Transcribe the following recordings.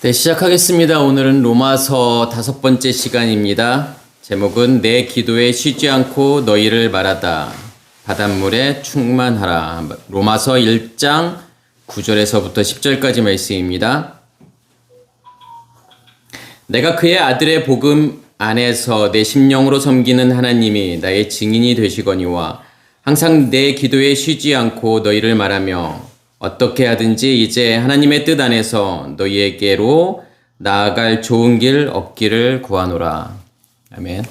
네, 시작하겠습니다. 오늘은 로마서 5번째 시간입니다. 제목은 내 기도에 쉬지 않고 너희를 말하다. 바닷물에 충만하라. 로마서 1장 9절에서부터 10절까지 말씀입니다. 내가 그의 아들의 복음 안에서 내 심령으로 섬기는 하나님이 나의 증인이 되시거니와 항상 내 기도에 쉬지 않고 너희를 말하며 어떻게 하든지 이제 하나님의 뜻 안에서 너희에게로 나아갈 좋은 길 얻기를 구하노라. 아멘.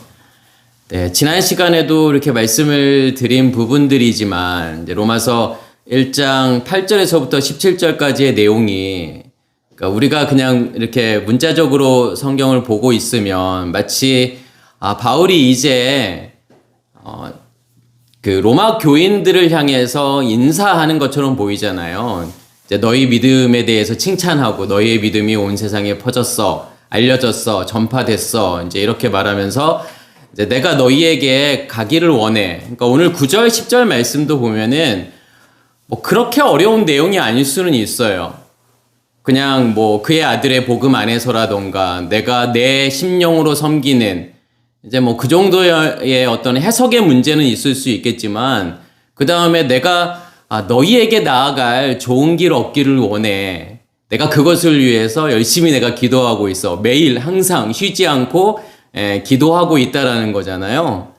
네, 지난 시간에도 이렇게 말씀을 드린 부분들이지만 이제 로마서 1장 8절에서부터 17절까지의 내용이 그러니까 우리가 그냥 이렇게 문자적으로 성경을 보고 있으면 마치 바울이 이제 그 로마 교인들을 향해서 인사하는 것처럼 보이잖아요. 이제 너희 믿음에 대해서 칭찬하고 너희의 믿음이 온 세상에 퍼졌어, 알려졌어, 전파됐어. 이제 이렇게 말하면서 이제 내가 너희에게 가기를 원해. 그러니까 오늘 9절, 10절 말씀도 보면은 뭐 그렇게 어려운 내용이 아닐 수는 있어요. 그냥 뭐 그의 아들의 복음 안에서라던가 내가 내 심령으로 섬기는 이제 뭐 그 정도의 어떤 해석의 문제는 있을 수 있겠지만 그 다음에 내가 너희에게 나아갈 좋은 길 얻기를 원해. 내가 그것을 위해서 열심히 내가 기도하고 있어. 매일 항상 쉬지 않고 기도하고 있다라는 거잖아요.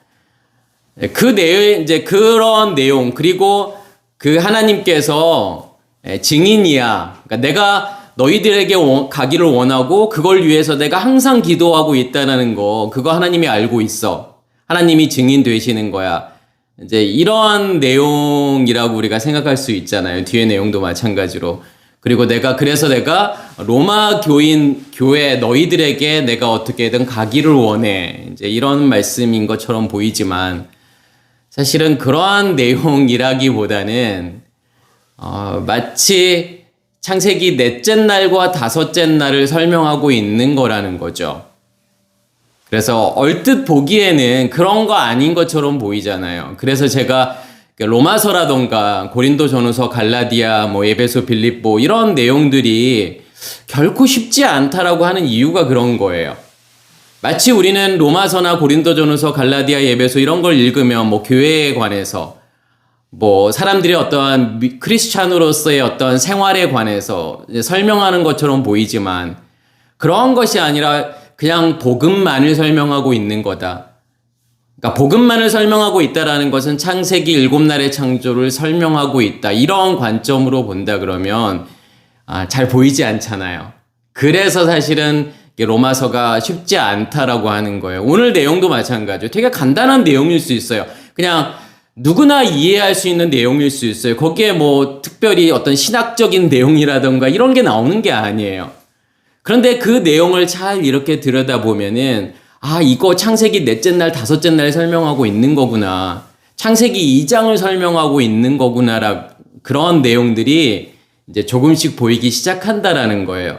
그 내용 이제 그런 내용 그리고 그 하나님께서 증인이야. 그러니까 내가 너희들에게 가기를 원하고 그걸 위해서 내가 항상 기도하고 있다는 거 그거 하나님이 알고 있어. 하나님이 증인 되시는 거야. 이제 이러한 내용이라고 우리가 생각할 수 있잖아요. 뒤에 내용도 마찬가지로. 그리고 그래서 내가 로마 교회 너희들에게 내가 어떻게든 가기를 원해. 이제 이런 말씀인 것처럼 보이지만 사실은 그러한 내용이라기보다는 마치 창세기 넷째 날과 다섯째 날을 설명하고 있는 거라는 거죠. 그래서 얼뜻 보기에는 그런 거 아닌 것처럼 보이잖아요. 그래서 제가 로마서라던가 고린도전후서, 갈라디아, 에베소, 빌립보 이런 내용들이 결코 쉽지 않다라고 하는 이유가 그런 거예요. 마치 우리는 로마서나 고린도전후서, 갈라디아, 에베소 이런 걸 읽으면 교회에 관해서 사람들이 어떠한 크리스찬으로서의 어떤 생활에 관해서 설명하는 것처럼 보이지만 그러한 것이 아니라 그냥 복음만을 설명하고 있는 거다. 그러니까 복음만을 설명하고 있다라는 것은 창세기 7날의 창조를 설명하고 있다. 이런 관점으로 본다 그러면 잘 보이지 않잖아요. 그래서 사실은 로마서가 쉽지 않다라고 하는 거예요. 오늘 내용도 마찬가지예요. 되게 간단한 내용일 수 있어요. 그냥 누구나 이해할 수 있는 내용일 수 있어요. 거기에 특별히 어떤 신학적인 내용이라던가 이런 게 나오는 게 아니에요. 그런데 그 내용을 잘 이렇게 들여다보면은 이거 창세기 넷째 날, 다섯째 날 설명하고 있는 거구나. 창세기 2장을 설명하고 있는 거구나. 그런 내용들이 이제 조금씩 보이기 시작한다라는 거예요.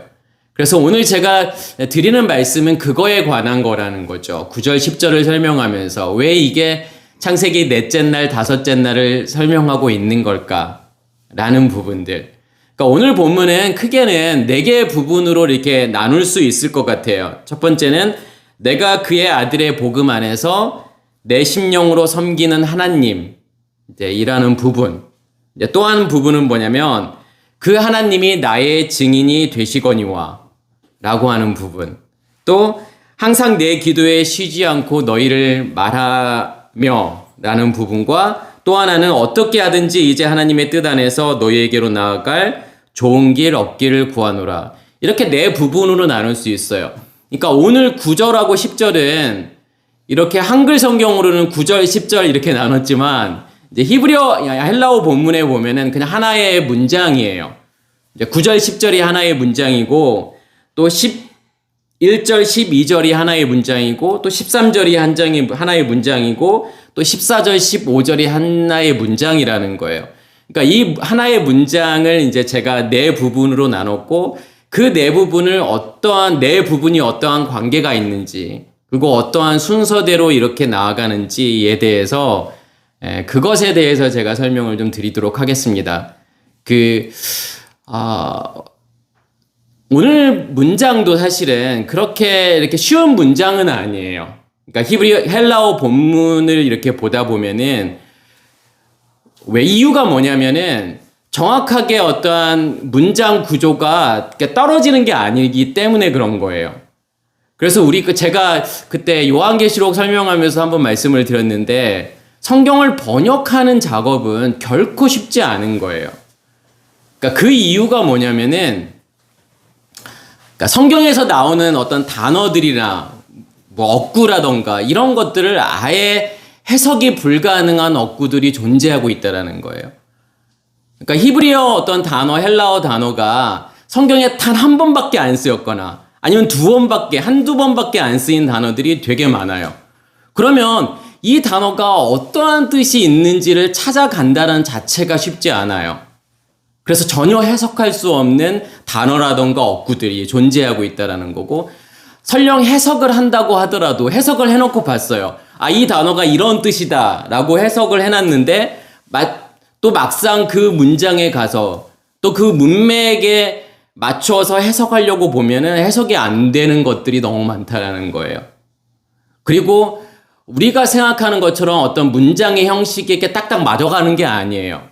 그래서 오늘 제가 드리는 말씀은 그거에 관한 거라는 거죠. 9절, 10절을 설명하면서 왜 이게 창세기 넷째 날, 다섯째 날을 설명하고 있는 걸까라는 부분들. 그러니까 오늘 본문은 크게는 4개의 부분으로 이렇게 나눌 수 있을 것 같아요. 첫 번째는 내가 그의 아들의 복음 안에서 내 심령으로 섬기는 하나님, 이라는 부분. 또 한 부분은 뭐냐면 그 하나님이 나의 증인이 되시거니와 라고 하는 부분. 또 항상 내 기도에 쉬지 않고 너희를 라는 부분과 또 하나는 어떻게 하든지 이제 하나님의 뜻 안에서 너희에게로 나아갈 좋은 길 얻기를 구하노라. 이렇게 4 부분으로 나눌 수 있어요. 그러니까 오늘 9절하고 10절은 이렇게 한글 성경으로는 9절, 10절 이렇게 나눴지만 이제 헬라어 본문에 보면은 그냥 하나의 문장이에요. 이제 9절, 10절이 하나의 문장이고 또 1절, 12절이 하나의 문장이고 또 13절이 하나의 문장이고 또 14절, 15절이 하나의 문장이라는 거예요. 그러니까 이 하나의 문장을 이제 제가 4 부분으로 나눴고 그 4 부분이 어떠한 관계가 있는지 그리고 어떠한 순서대로 이렇게 나아가는지에 대해서 그것에 대해서 제가 설명을 좀 드리도록 하겠습니다. 오늘 문장도 사실은 그렇게 이렇게 쉬운 문장은 아니에요. 그러니까 헬라어 본문을 이렇게 보다 보면은 왜 이유가 뭐냐면은 정확하게 어떠한 문장 구조가 떨어지는 게 아니기 때문에 그런 거예요. 그래서 제가 그때 요한계시록 설명하면서 한번 말씀을 드렸는데 성경을 번역하는 작업은 결코 쉽지 않은 거예요. 그러니까 그 이유가 뭐냐면은 그러니까 성경에서 나오는 어떤 단어들이나 뭐 어구라던가 이런 것들을 아예 해석이 불가능한 어구들이 존재하고 있다라는 거예요. 그러니까 히브리어 어떤 단어, 헬라어 단어가 성경에 단 한 번밖에 안 쓰였거나 아니면 한두 번밖에 안 쓰인 단어들이 되게 많아요. 그러면 이 단어가 어떠한 뜻이 있는지를 찾아간다는 자체가 쉽지 않아요. 그래서 전혀 해석할 수 없는 단어라던가 어구들이 존재하고 있다는 거고, 설령 해석을 한다고 하더라도 해석을 해놓고 봤어요. 아, 이 단어가 이런 뜻이다 라고 해석을 해놨는데 또 막상 그 문장에 가서 또 그 문맥에 맞춰서 해석하려고 보면은 해석이 안 되는 것들이 너무 많다라는 거예요. 그리고 우리가 생각하는 것처럼 어떤 문장의 형식이 이렇게 딱딱 맞아가는 게 아니에요.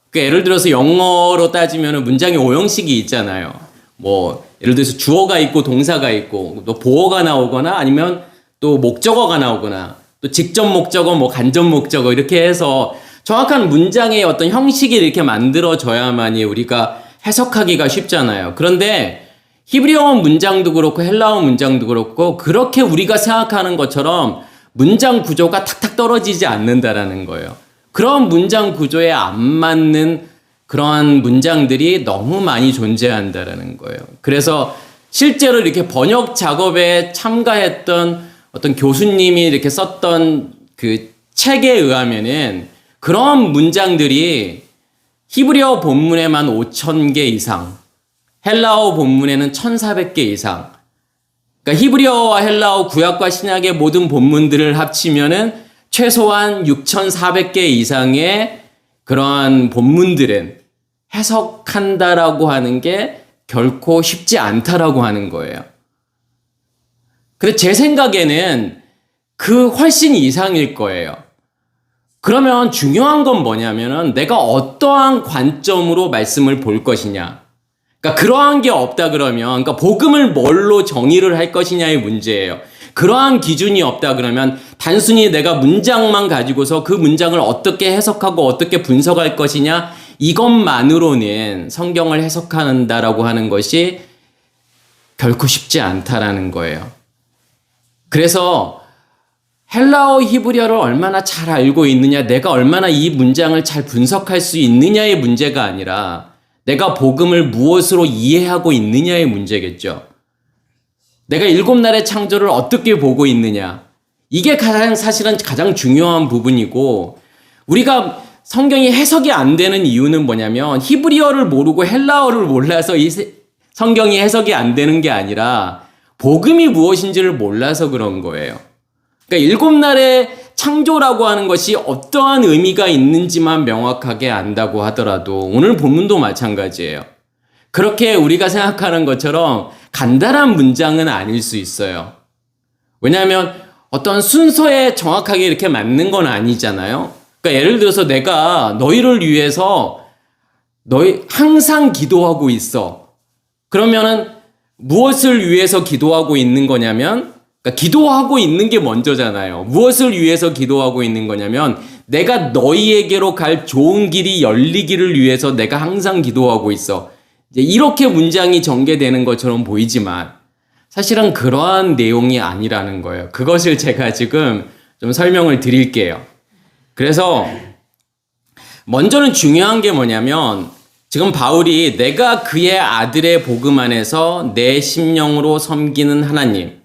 그러니까 예를 들어서 영어로 따지면 문장의 오형식이 있잖아요. 뭐 예를 들어서 주어가 있고 동사가 있고 또 보어가 나오거나 아니면 또 목적어가 나오거나 또 직접 목적어, 뭐 간접 목적어 이렇게 해서 정확한 문장의 어떤 형식이 이렇게 만들어져야만이 우리가 해석하기가 쉽잖아요. 그런데 히브리어 문장도 그렇고 헬라어 문장도 그렇고 그렇게 우리가 생각하는 것처럼 문장 구조가 탁탁 떨어지지 않는다라는 거예요. 그런 문장 구조에 안 맞는 그러한 문장들이 너무 많이 존재한다라는 거예요. 그래서 실제로 이렇게 번역 작업에 참가했던 어떤 교수님이 이렇게 썼던 그 책에 의하면은 그런 문장들이 히브리어 본문에만 5,000개 이상, 헬라어 본문에는 1,400개 이상. 그러니까 히브리어와 헬라어 구약과 신약의 모든 본문들을 합치면은 최소한 6,400개 이상의 그러한 본문들은 해석한다라고 하는 게 결코 쉽지 않다라고 하는 거예요. 근데 제 생각에는 그 훨씬 이상일 거예요. 그러면 중요한 건 뭐냐면은 내가 어떠한 관점으로 말씀을 볼 것이냐. 그러니까 그러한 게 없다 그러면, 그러니까 복음을 뭘로 정의를 할 것이냐의 문제예요. 그러한 기준이 없다 그러면 단순히 내가 문장만 가지고서 그 문장을 어떻게 해석하고 어떻게 분석할 것이냐 이것만으로는 성경을 해석한다라고 하는 것이 결코 쉽지 않다라는 거예요. 그래서 헬라어 히브리어를 얼마나 잘 알고 있느냐, 내가 얼마나 이 문장을 잘 분석할 수 있느냐의 문제가 아니라 내가 복음을 무엇으로 이해하고 있느냐의 문제겠죠. 내가 7날의 창조를 어떻게 보고 있느냐. 이게 사실은 가장 중요한 부분이고, 우리가 성경이 해석이 안 되는 이유는 뭐냐면 히브리어를 모르고 헬라어를 몰라서 이 성경이 해석이 안 되는 게 아니라 복음이 무엇인지를 몰라서 그런 거예요. 그러니까 7날의 창조라고 하는 것이 어떠한 의미가 있는지만 명확하게 안다고 하더라도 오늘 본문도 마찬가지예요. 그렇게 우리가 생각하는 것처럼 간단한 문장은 아닐 수 있어요. 왜냐하면 어떤 순서에 정확하게 이렇게 맞는 건 아니잖아요. 그러니까 예를 들어서 내가 너희를 위해서 항상 기도하고 있어. 그러면은 무엇을 위해서 기도하고 있는 거냐면, 그러니까 기도하고 있는 게 먼저잖아요. 무엇을 위해서 기도하고 있는 거냐면 내가 너희에게로 갈 좋은 길이 열리기를 위해서 내가 항상 기도하고 있어. 이제 이렇게 문장이 전개되는 것처럼 보이지만 사실은 그러한 내용이 아니라는 거예요. 그것을 제가 지금 좀 설명을 드릴게요. 그래서 먼저는 중요한 게 뭐냐면 지금 바울이 내가 그의 아들의 복음 안에서 내 심령으로 섬기는 하나님,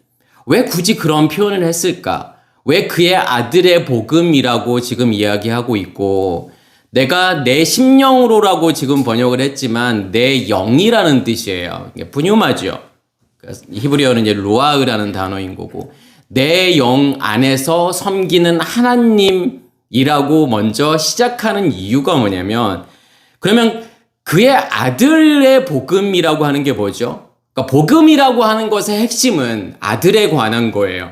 왜 굳이 그런 표현을 했을까? 왜 그의 아들의 복음이라고 지금 이야기하고 있고, 내가 내 심령으로라고 지금 번역을 했지만 내 영이라는 뜻이에요. 분유마죠. 히브리어는 이제 루아흐라는 단어인 거고, 내 영 안에서 섬기는 하나님이라고 먼저 시작하는 이유가 뭐냐면, 그러면 그의 아들의 복음이라고 하는 게 뭐죠? 그러니까 복음이라고 하는 것의 핵심은 아들에 관한 거예요.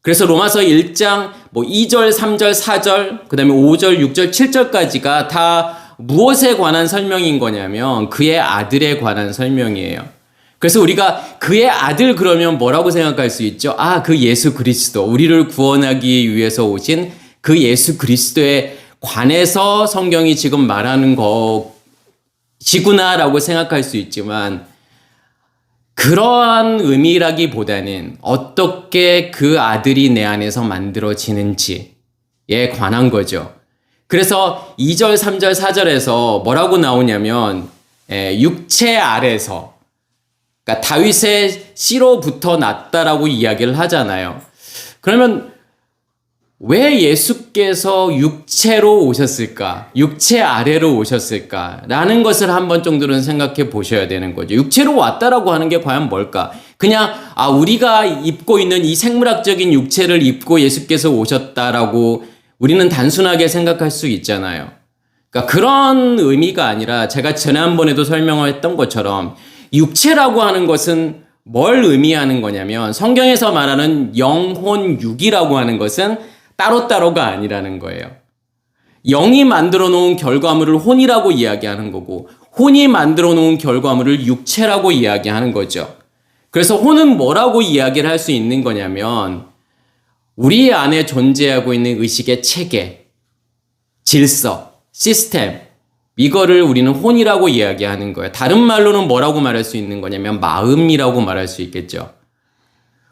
그래서 로마서 1장 2절, 3절, 4절, 그 다음에 5절, 6절, 7절까지가 다 무엇에 관한 설명인 거냐면 그의 아들에 관한 설명이에요. 그래서 우리가 그의 아들 그러면 뭐라고 생각할 수 있죠? 아, 그 예수 그리스도, 우리를 구원하기 위해서 오신 그 예수 그리스도에 관해서 성경이 지금 말하는 것이구나라고 생각할 수 있지만 그러한 의미라기보다는 어떻게 그 아들이 내 안에서 만들어지는지에 관한 거죠. 그래서 2절, 3절, 4절에서 뭐라고 나오냐면 육체 아래서, 그러니까 다윗의 씨로부터 났다라고 이야기를 하잖아요. 그러면 왜 예수께서 육체로 오셨을까? 육체 아래로 오셨을까? 라는 것을 한번 정도는 생각해 보셔야 되는 거죠. 육체로 왔다라고 하는 게 과연 뭘까? 그냥 우리가 입고 있는 이 생물학적인 육체를 입고 예수께서 오셨다라고 우리는 단순하게 생각할 수 있잖아요. 그러니까 그런 의미가 아니라 제가 지난번에도 설명을 했던 것처럼 육체라고 하는 것은 뭘 의미하는 거냐면 성경에서 말하는 영혼 육이라고 하는 것은 따로따로가 아니라는 거예요. 영이 만들어 놓은 결과물을 혼이라고 이야기하는 거고 혼이 만들어 놓은 결과물을 육체라고 이야기하는 거죠. 그래서 혼은 뭐라고 이야기를 할 수 있는 거냐면 우리 안에 존재하고 있는 의식의 체계, 질서, 시스템, 이거를 우리는 혼이라고 이야기하는 거예요. 다른 말로는 뭐라고 말할 수 있는 거냐면 마음이라고 말할 수 있겠죠.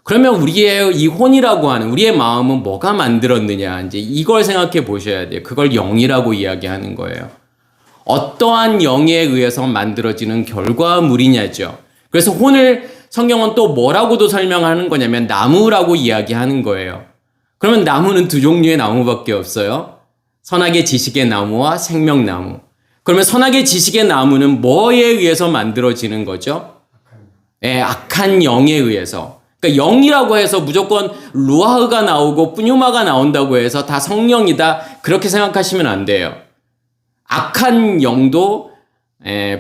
그러면 우리의 이 혼이라고 하는 우리의 마음은 뭐가 만들었느냐, 이제 이걸 생각해 보셔야 돼요. 그걸 영이라고 이야기하는 거예요. 어떠한 영에 의해서 만들어지는 결과물이냐죠. 그래서 혼을 성경은 또 뭐라고도 설명하는 거냐면 나무라고 이야기하는 거예요. 그러면 나무는 두 종류의 나무밖에 없어요. 선악의 지식의 나무와 생명나무. 그러면 선악의 지식의 나무는 뭐에 의해서 만들어지는 거죠? 악한 영에 의해서. 그러니까 영이라고 해서 무조건 루아흐가 나오고 뿌뉴마가 나온다고 해서 다 성령이다, 그렇게 생각하시면 안 돼요. 악한 영도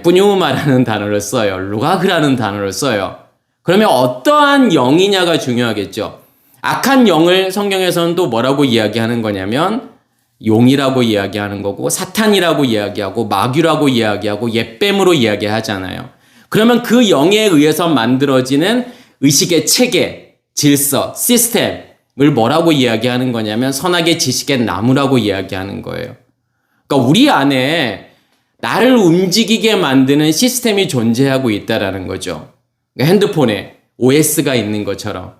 뿌뉴마라는 단어를 써요. 루아흐라는 단어를 써요. 그러면 어떠한 영이냐가 중요하겠죠. 악한 영을 성경에서는 또 뭐라고 이야기하는 거냐면 용이라고 이야기하는 거고 사탄이라고 이야기하고 마귀라고 이야기하고 옓뱀으로 이야기하잖아요. 그러면 그 영에 의해서 만들어지는 의식의 체계, 질서, 시스템을 뭐라고 이야기하는 거냐면 선악의 지식의 나무라고 이야기하는 거예요. 그러니까 우리 안에 나를 움직이게 만드는 시스템이 존재하고 있다라는 거죠. 그러니까 핸드폰에 OS가 있는 것처럼,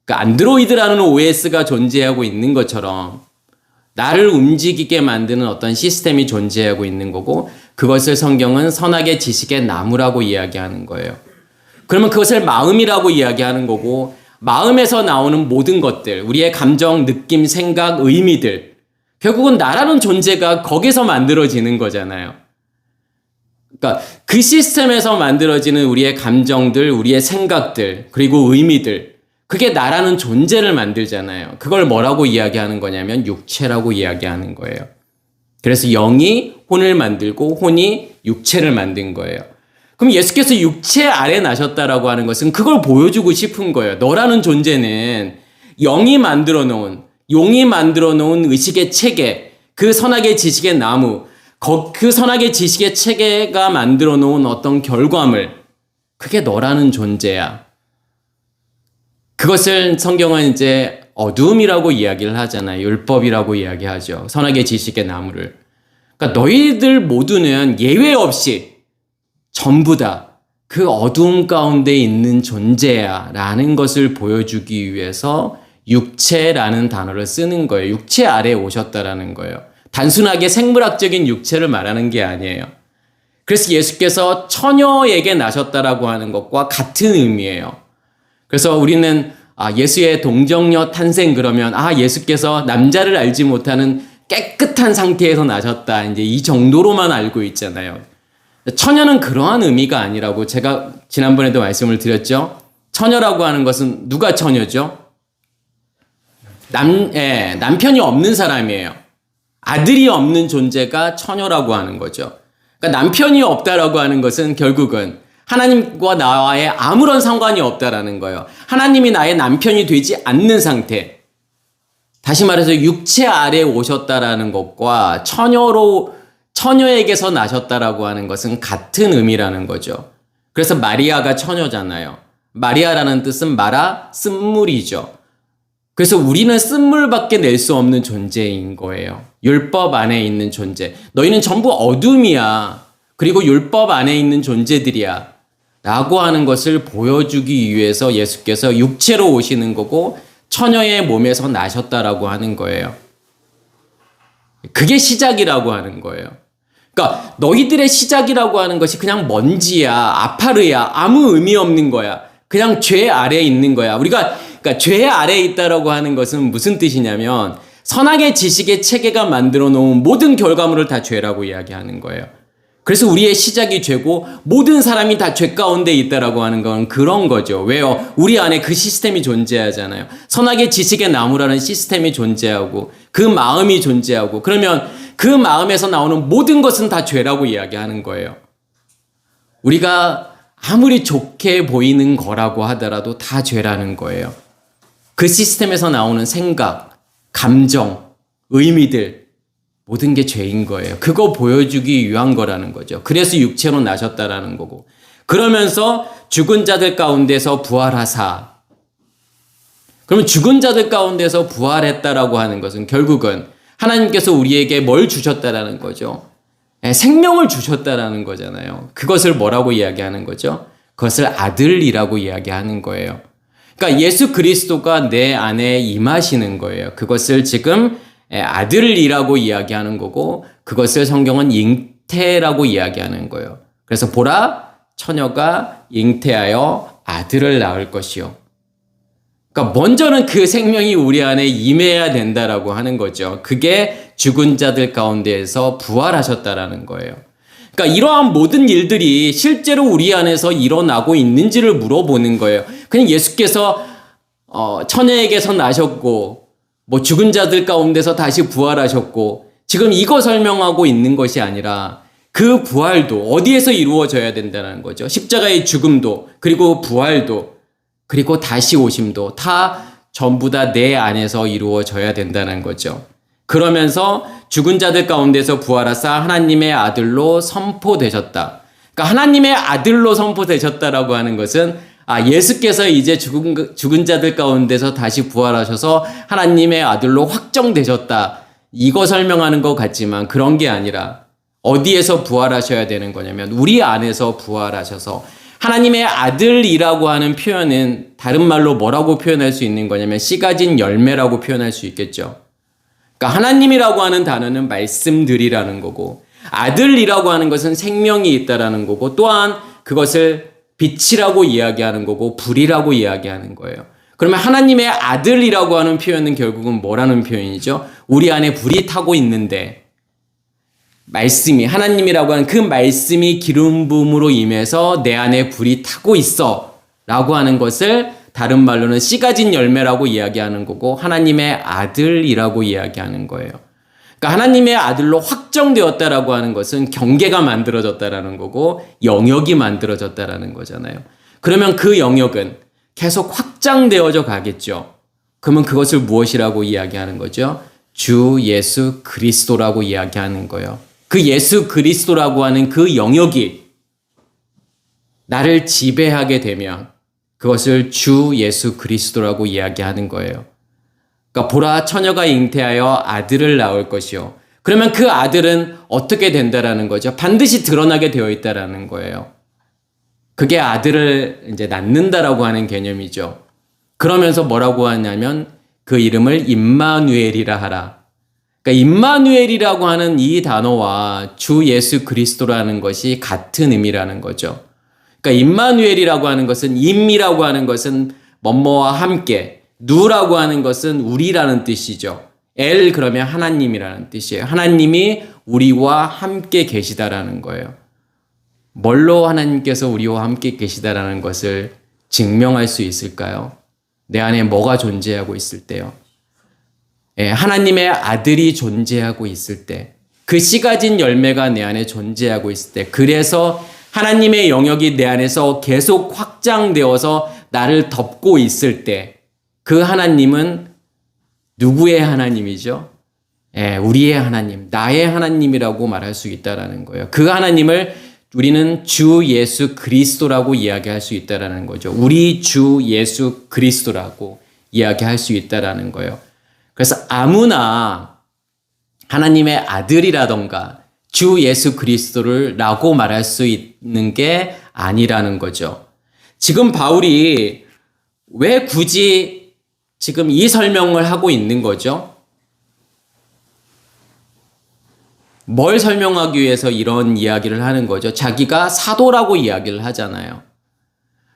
그러니까 안드로이드라는 OS가 존재하고 있는 것처럼 나를 움직이게 만드는 어떤 시스템이 존재하고 있는 거고 그것을 성경은 선악의 지식의 나무라고 이야기하는 거예요. 그러면 그것을 마음이라고 이야기하는 거고 마음에서 나오는 모든 것들, 우리의 감정, 느낌, 생각, 의미들, 결국은 나라는 존재가 거기서 만들어지는 거잖아요. 그러니까 그 시스템에서 만들어지는 우리의 감정들, 우리의 생각들, 그리고 의미들, 그게 나라는 존재를 만들잖아요. 그걸 뭐라고 이야기하는 거냐면 육체라고 이야기하는 거예요. 그래서 영이 혼을 만들고 혼이 육체를 만든 거예요. 그럼 예수께서 육체 아래 나셨다라고 하는 것은 그걸 보여주고 싶은 거예요. 너라는 존재는 영이 만들어 놓은, 용이 만들어 놓은 의식의 체계, 그 선악의 지식의 나무, 그 선악의 지식의 체계가 만들어 놓은 어떤 결과물, 그게 너라는 존재야. 그것을 성경은 이제 어두움이라고 이야기를 하잖아요. 율법이라고 이야기하죠. 선악의 지식의 나무를. 그러니까 너희들 모두는 예외 없이 전부 다 그 어두움 가운데 있는 존재야 라는 것을 보여주기 위해서 육체라는 단어를 쓰는 거예요. 육체 아래에 오셨다라는 거예요. 단순하게 생물학적인 육체를 말하는 게 아니에요. 그래서 예수께서 처녀에게 나셨다라고 하는 것과 같은 의미예요. 그래서 우리는 예수의 동정녀 탄생 그러면 예수께서 남자를 알지 못하는 깨끗한 상태에서 나셨다, 이제 이 정도로만 알고 있잖아요. 처녀는 그러한 의미가 아니라고 제가 지난번에도 말씀을 드렸죠. 처녀라고 하는 것은 누가 처녀죠? 남편이 없는 사람이에요. 아들이 없는 존재가 처녀라고 하는 거죠. 그러니까 남편이 없다라고 하는 것은 결국은 하나님과 나와의 아무런 상관이 없다라는 거예요. 하나님이 나의 남편이 되지 않는 상태. 다시 말해서 육체 아래에 오셨다라는 것과 처녀에게서 나셨다라고 하는 것은 같은 의미라는 거죠. 그래서 마리아가 처녀잖아요. 마리아라는 뜻은 마라, 쓴물이죠. 그래서 우리는 쓴물밖에 낼 수 없는 존재인 거예요. 율법 안에 있는 존재. 너희는 전부 어둠이야. 그리고 율법 안에 있는 존재들이야. 라고 하는 것을 보여주기 위해서 예수께서 육체로 오시는 거고 처녀의 몸에서 나셨다라고 하는 거예요. 그게 시작이라고 하는 거예요. 그러니까 너희들의 시작이라고 하는 것이 그냥 먼지야, 아파르야, 아무 의미 없는 거야. 그냥 죄 아래에 있는 거야. 그러니까 죄 아래에 있다라고 하는 것은 무슨 뜻이냐면 선악의 지식의 체계가 만들어 놓은 모든 결과물을 다 죄라고 이야기하는 거예요. 그래서 우리의 시작이 죄고 모든 사람이 다 죄 가운데 있다라고 하는 건 그런 거죠. 왜요? 우리 안에 그 시스템이 존재하잖아요. 선악의 지식의 나무라는 시스템이 존재하고 그 마음이 존재하고 그러면 그 마음에서 나오는 모든 것은 다 죄라고 이야기하는 거예요. 우리가 아무리 좋게 보이는 거라고 하더라도 다 죄라는 거예요. 그 시스템에서 나오는 생각, 감정, 의미들 모든 게 죄인 거예요. 그거 보여주기 위한 거라는 거죠. 그래서 육체로 나셨다라는 거고. 그러면서 죽은 자들 가운데서 부활하사. 그러면 죽은 자들 가운데서 부활했다라고 하는 것은 결국은 하나님께서 우리에게 뭘 주셨다라는 거죠. 생명을 주셨다라는 거잖아요. 그것을 뭐라고 이야기하는 거죠? 그것을 아들이라고 이야기하는 거예요. 그러니까 예수 그리스도가 내 안에 임하시는 거예요. 그것을 지금 아들이라고 이야기하는 거고 그것을 성경은 잉태라고 이야기하는 거예요. 그래서 보라 처녀가 잉태하여 아들을 낳을 것이요. 그러니까 먼저는 그 생명이 우리 안에 임해야 된다라고 하는 거죠. 그게 죽은 자들 가운데에서 부활하셨다라는 거예요. 그러니까 이러한 모든 일들이 실제로 우리 안에서 일어나고 있는지를 물어보는 거예요. 그냥 예수께서 처녀에게서 나셨고 뭐 죽은 자들 가운데서 다시 부활하셨고 지금 이거 설명하고 있는 것이 아니라 그 부활도 어디에서 이루어져야 된다는 거죠. 십자가의 죽음도 그리고 부활도 그리고 다시 오심도 다 전부 다 내 안에서 이루어져야 된다는 거죠. 그러면서 죽은 자들 가운데서 부활하사 하나님의 아들로 선포되셨다. 그러니까 하나님의 아들로 선포되셨다라고 하는 것은 예수께서 이제 죽은 자들 가운데서 다시 부활하셔서 하나님의 아들로 확정되셨다. 이거 설명하는 것 같지만 그런 게 아니라 어디에서 부활하셔야 되는 거냐면 우리 안에서 부활하셔서 하나님의 아들이라고 하는 표현은 다른 말로 뭐라고 표현할 수 있는 거냐면 씨 가진 열매라고 표현할 수 있겠죠. 그러니까 하나님이라고 하는 단어는 말씀들이라는 거고 아들이라고 하는 것은 생명이 있다라는 거고 또한 그것을 빛이라고 이야기하는 거고 불이라고 이야기하는 거예요. 그러면 하나님의 아들이라고 하는 표현은 결국은 뭐라는 표현이죠? 우리 안에 불이 타고 있는데 말씀이 하나님이라고 하는 그 말씀이 기름 부음으로 임해서 내 안에 불이 타고 있어 라고 하는 것을 다른 말로는 씨 가진 열매라고 이야기하는 거고 하나님의 아들이라고 이야기하는 거예요. 그러니까 하나님의 아들로 확정되었다라고 하는 것은 경계가 만들어졌다라는 거고 영역이 만들어졌다라는 거잖아요. 그러면 그 영역은 계속 확장되어져 가겠죠. 그러면 그것을 무엇이라고 이야기하는 거죠? 주 예수 그리스도라고 이야기하는 거예요. 그 예수 그리스도라고 하는 그 영역이 나를 지배하게 되면 그것을 주 예수 그리스도라고 이야기하는 거예요. 그러니까 보라 처녀가 잉태하여 아들을 낳을 것이요. 그러면 그 아들은 어떻게 된다라는 거죠? 반드시 드러나게 되어 있다라는 거예요. 그게 아들을 이제 낳는다라고 하는 개념이죠. 그러면서 뭐라고 하냐면 그 이름을 임마누엘이라 하라. 그러니까 임마누엘이라고 하는 이 단어와 주 예수 그리스도라는 것이 같은 의미라는 거죠. 그러니까 임마누엘이라고 하는 것은 임이라고 하는 것은 뭐뭐와 함께, 누라고 하는 것은 우리라는 뜻이죠. 엘 그러면 하나님이라는 뜻이에요. 하나님이 우리와 함께 계시다라는 거예요. 뭘로 하나님께서 우리와 함께 계시다라는 것을 증명할 수 있을까요? 내 안에 뭐가 존재하고 있을 때요? 하나님의 아들이 존재하고 있을 때, 그 씨 가진 열매가 내 안에 존재하고 있을 때, 그래서 하나님의 영역이 내 안에서 계속 확장되어서 나를 덮고 있을 때 그 하나님은 누구의 하나님이죠? 우리의 하나님, 나의 하나님이라고 말할 수 있다라는 거예요. 그 하나님을 우리는 주 예수 그리스도라고 이야기할 수 있다라는 거죠. 우리 주 예수 그리스도라고 이야기할 수 있다라는 거예요. 그래서 아무나 하나님의 아들이라던가 주 예수 그리스도를 라고 말할 수 있는 게 아니라는 거죠. 지금 바울이 왜 굳이 지금 이 설명을 하고 있는 거죠? 뭘 설명하기 위해서 이런 이야기를 하는 거죠? 자기가 사도라고 이야기를 하잖아요.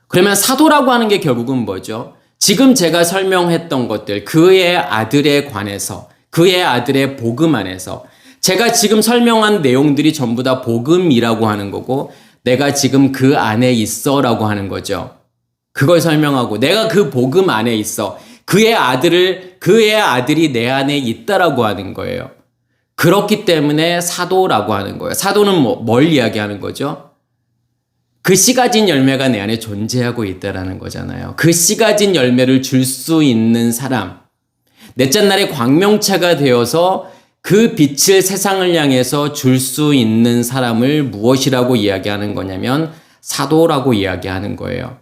그러면 사도라고 하는 게 결국은 뭐죠? 지금 제가 설명했던 것들, 그의 아들에 관해서, 그의 아들의 복음 안에서 제가 지금 설명한 내용들이 전부 다 복음이라고 하는 거고 내가 지금 그 안에 있어라고 하는 거죠. 그걸 설명하고 내가 그 복음 안에 있어. 그의 아들이 내 안에 있다라고 하는 거예요. 그렇기 때문에 사도라고 하는 거예요. 사도는 뭘 이야기하는 거죠? 그 씨 가진 열매가 내 안에 존재하고 있다라는 거잖아요. 그 씨 가진 열매를 줄 수 있는 사람. 넷째 날에 광명체가 되어서 그 빛을 세상을 향해서 줄 수 있는 사람을 무엇이라고 이야기하는 거냐면 사도라고 이야기하는 거예요.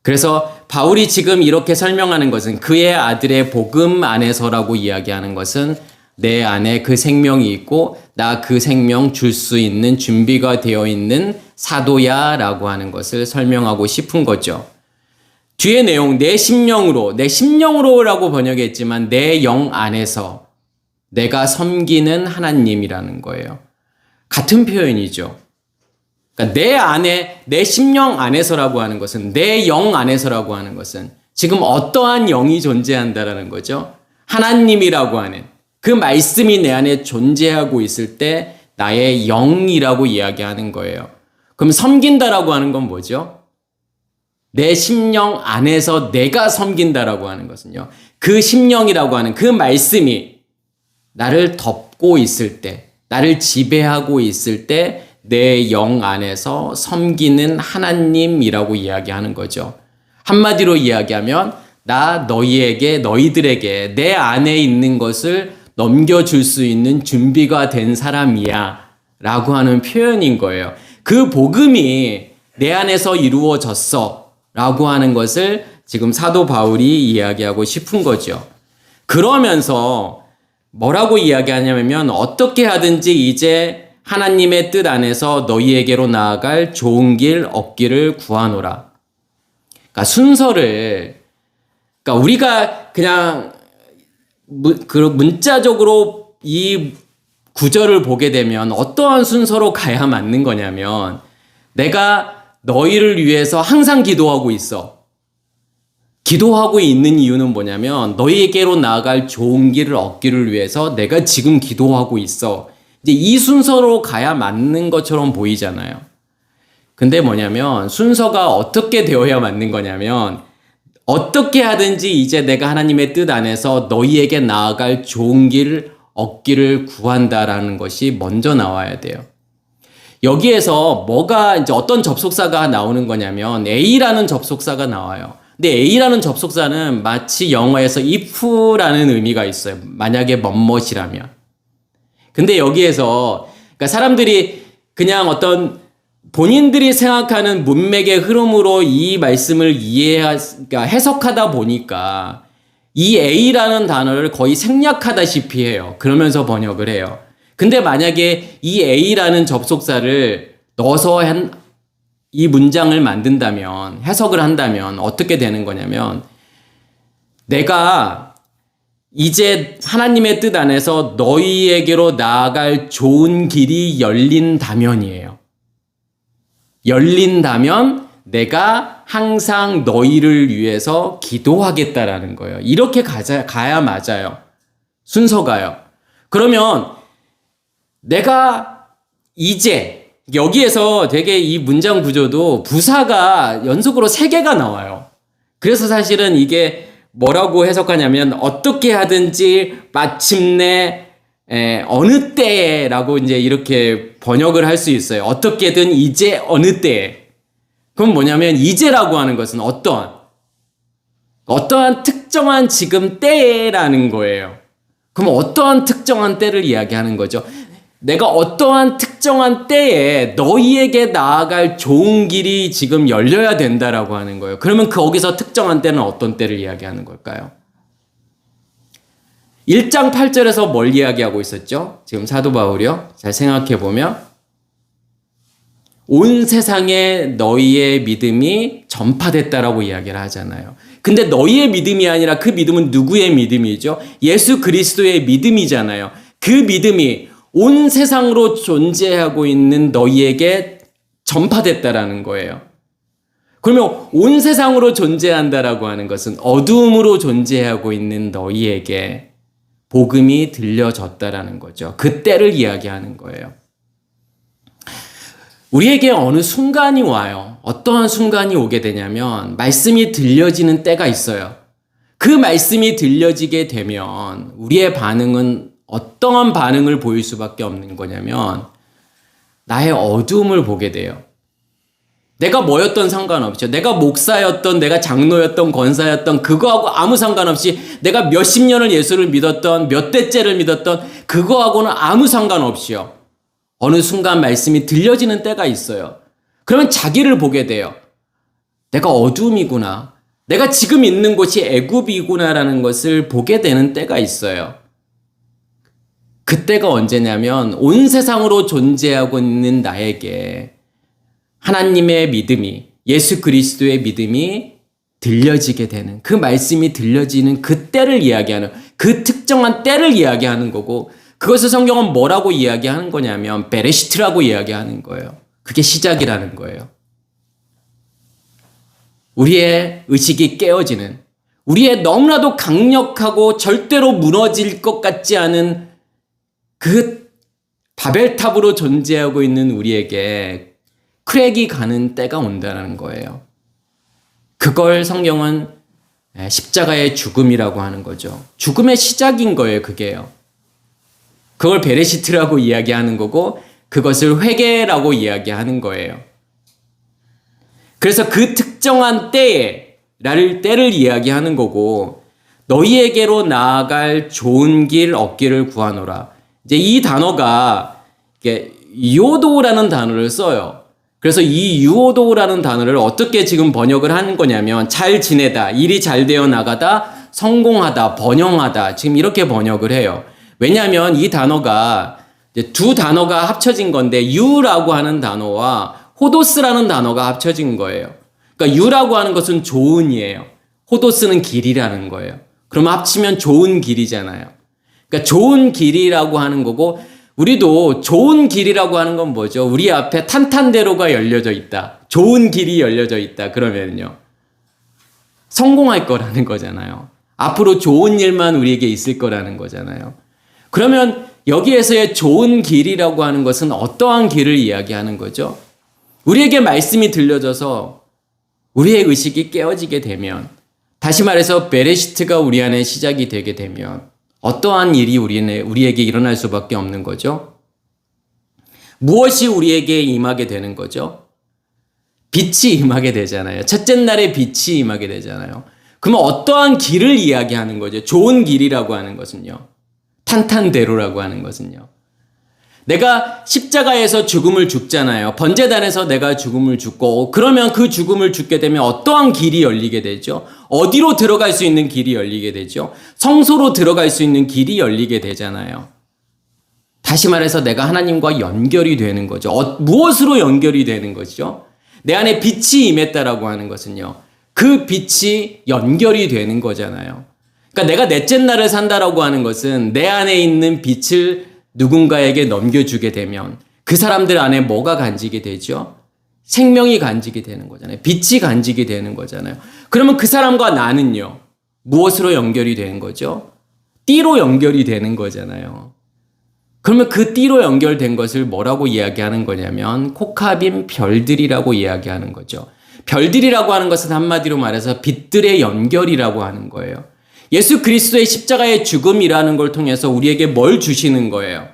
그래서 바울이 지금 이렇게 설명하는 것은 그의 아들의 복음 안에서라고 이야기하는 것은 내 안에 그 생명이 있고 나 그 생명 줄 수 있는 준비가 되어 있는 사도야 라고 하는 것을 설명하고 싶은 거죠. 뒤에 내용 내 심령으로 라고 번역했지만 내 영 안에서 내가 섬기는 하나님이라는 거예요. 같은 표현이죠. 그러니까 내 안에, 내 심령 안에서라고 하는 것은, 내 영 안에서라고 하는 것은 지금 어떠한 영이 존재한다라는 거죠. 하나님이라고 하는 그 말씀이 내 안에 존재하고 있을 때 나의 영이라고 이야기하는 거예요. 그럼 섬긴다라고 하는 건 뭐죠? 내 심령 안에서 내가 섬긴다라고 하는 것은요. 그 심령이라고 하는 그 말씀이 나를 덮고 있을 때, 나를 지배하고 있을 때 내 영 안에서 섬기는 하나님이라고 이야기하는 거죠. 한마디로 이야기하면 나 너희들에게 내 안에 있는 것을 넘겨줄 수 있는 준비가 된 사람이야 라고 하는 표현인 거예요. 그 복음이 내 안에서 이루어졌어 라고 하는 것을 지금 사도 바울이 이야기하고 싶은 거죠. 그러면서 뭐라고 이야기하냐면 어떻게 하든지 이제 하나님의 뜻 안에서 너희에게로 나아갈 좋은 길 얻기를 구하노라. 그러니까 순서를, 그러니까 우리가 그냥 문자적으로 이 구절을 보게 되면 어떠한 순서로 가야 맞는 거냐면 내가 너희를 위해서 항상 기도하고 있어. 기도하고 있는 이유는 뭐냐면 너희에게로 나아갈 좋은 길을 얻기를 위해서 내가 지금 기도하고 있어. 이제 이 순서로 가야 맞는 것처럼 보이잖아요. 근데 뭐냐면 순서가 어떻게 되어야 맞는 거냐면 어떻게 하든지 이제 내가 하나님의 뜻 안에서 너희에게 나아갈 좋은 길을 얻기를 구한다라는 것이 먼저 나와야 돼요. 여기에서 뭐가 이제 어떤 접속사가 나오는 거냐면 A라는 접속사가 나와요. 근데 A라는 접속사는 마치 영어에서 if라는 의미가 있어요. 만약에 뭐뭇이라면. 근데 여기에서 그러니까 사람들이 그냥 어떤 본인들이 생각하는 문맥의 흐름으로 이 말씀을 그러니까 해석하다 보니까 이 A라는 단어를 거의 생략하다시피 해요. 그러면서 번역을 해요. 근데 만약에 이 A라는 접속사를 넣어서 이 문장을 만든다면, 해석을 한다면 어떻게 되는 거냐면 내가 이제 하나님의 뜻 안에서 너희에게로 나아갈 좋은 길이 열린다면이에요. 열린다면 내가 항상 너희를 위해서 기도하겠다라는 거예요. 이렇게 가야 맞아요. 순서가요. 그러면 내가 이제 여기에서 되게 이 문장 구조도 부사가 연속으로 3개가 나와요. 그래서 사실은 이게 뭐라고 해석하냐면 어떻게 하든지 마침내 어느 때라고 이제 이렇게 번역을 할 수 있어요. 어떻게든 이제 어느 때에. 그럼 뭐냐면 이제라고 하는 것은 어떠한 특정한 지금 때라는 거예요. 그럼 어떠한 특정한 때를 이야기하는 거죠. 내가 어떠한 특정한 때에 너희에게 나아갈 좋은 길이 지금 열려야 된다라고 하는 거예요. 그러면 거기서 특정한 때는 어떤 때를 이야기하는 걸까요? 1장 8절에서 뭘 이야기하고 있었죠? 지금 사도 바울이요. 잘 생각해 보면 온 세상에 너희의 믿음이 전파됐다라고 이야기를 하잖아요. 근데 너희의 믿음이 아니라 그 믿음은 누구의 믿음이죠? 예수 그리스도의 믿음이잖아요. 그 믿음이 온 세상으로 존재하고 있는 너희에게 전파됐다라는 거예요. 그러면 온 세상으로 존재한다라고 하는 것은 어두움으로 존재하고 있는 너희에게 복음이 들려졌다라는 거죠. 그 때를 이야기하는 거예요. 우리에게 어느 순간이 와요. 어떠한 순간이 오게 되냐면 말씀이 들려지는 때가 있어요. 그 말씀이 들려지게 되면 우리의 반응은 어떠한 반응을 보일 수밖에 없는 거냐면 나의 어두움을 보게 돼요. 내가 뭐였던 상관없죠. 내가 목사였던, 내가 장로였던, 권사였던 그거하고 아무 상관없이 내가 몇십 년을 예수를 믿었던, 몇 대째를 믿었던 그거하고는 아무 상관없이요. 어느 순간 말씀이 들려지는 때가 있어요. 그러면 자기를 보게 돼요. 내가 어두움이구나. 내가 지금 있는 곳이 애굽이구나라는 것을 보게 되는 때가 있어요. 그때가 언제냐면 온 세상으로 존재하고 있는 나에게 하나님의 믿음이, 예수 그리스도의 믿음이 들려지게 되는, 그 말씀이 들려지는 그 때를 이야기하는, 그 특정한 때를 이야기하는 거고, 그것을 성경은 뭐라고 이야기하는 거냐면 베레시트라고 이야기하는 거예요. 그게 시작이라는 거예요. 우리의 의식이 깨어지는, 우리의 너무나도 강력하고 절대로 무너질 것 같지 않은 그 바벨탑으로 존재하고 있는 우리에게 크랙이 가는 때가 온다는 거예요. 그걸 성경은 십자가의 죽음이라고 하는 거죠. 죽음의 시작인 거예요, 그게요. 그걸 베레시트라고 이야기하는 거고 그것을 회개라고 이야기하는 거예요. 그래서 그 특정한 때를 이야기하는 거고 너희에게로 나아갈 좋은 길 얻기를 구하노라. 이제 이 단어가 유오도라는 단어를 써요. 그래서 이 유오도라는 단어를 어떻게 지금 번역을 하는 거냐면 잘 지내다, 일이 잘 되어 나가다, 성공하다, 번영하다 지금 이렇게 번역을 해요. 왜냐하면 이 단어가 이제 두 단어가 합쳐진 건데 유라고 하는 단어와 호도스라는 단어가 합쳐진 거예요. 그러니까 유라고 하는 것은 좋은이에요. 호도스는 길이라는 거예요. 그러면 합치면 좋은 길이잖아요. 그러니까 좋은 길이라고 하는 거고 우리도 좋은 길이라고 하는 건 뭐죠? 우리 앞에 탄탄대로가 열려져 있다. 좋은 길이 열려져 있다. 그러면요. 성공할 거라는 거잖아요. 앞으로 좋은 일만 우리에게 있을 거라는 거잖아요. 그러면 여기에서의 좋은 길이라고 하는 것은 어떠한 길을 이야기하는 거죠? 우리에게 말씀이 들려져서 우리의 의식이 깨어지게 되면, 다시 말해서 베레시트가 우리 안에 시작이 되게 되면 어떠한 일이 우리에게 일어날 수밖에 없는 거죠? 무엇이 우리에게 임하게 되는 거죠? 빛이 임하게 되잖아요. 첫째 날에 빛이 임하게 되잖아요. 그러면 어떠한 길을 이야기하는 거죠? 좋은 길이라고 하는 것은요. 탄탄대로라고 하는 것은요. 내가 십자가에서 죽음을 죽잖아요. 번제단에서 내가 죽음을 죽고 그러면 그 죽음을 죽게 되면 어떠한 길이 열리게 되죠? 어디로 들어갈 수 있는 길이 열리게 되죠? 성소로 들어갈 수 있는 길이 열리게 되잖아요. 다시 말해서 내가 하나님과 연결이 되는 거죠. 무엇으로 연결이 되는 것이죠? 내 안에 빛이 임했다라고 하는 것은요. 그 빛이 연결이 되는 거잖아요. 그러니까 내가 넷째 날을 산다라고 하는 것은 내 안에 있는 빛을 누군가에게 넘겨주게 되면 그 사람들 안에 뭐가 간직이 되죠? 생명이 간직이 되는 거잖아요. 빛이 간직이 되는 거잖아요. 그러면 그 사람과 나는요. 무엇으로 연결이 되는 거죠? 띠로 연결이 되는 거잖아요. 그러면 그 띠로 연결된 것을 뭐라고 이야기하는 거냐면 코카빔 별들이라고 이야기하는 거죠. 별들이라고 하는 것은 한마디로 말해서 빛들의 연결이라고 하는 거예요. 예수 그리스도의 십자가의 죽음이라는 걸 통해서 우리에게 뭘 주시는 거예요?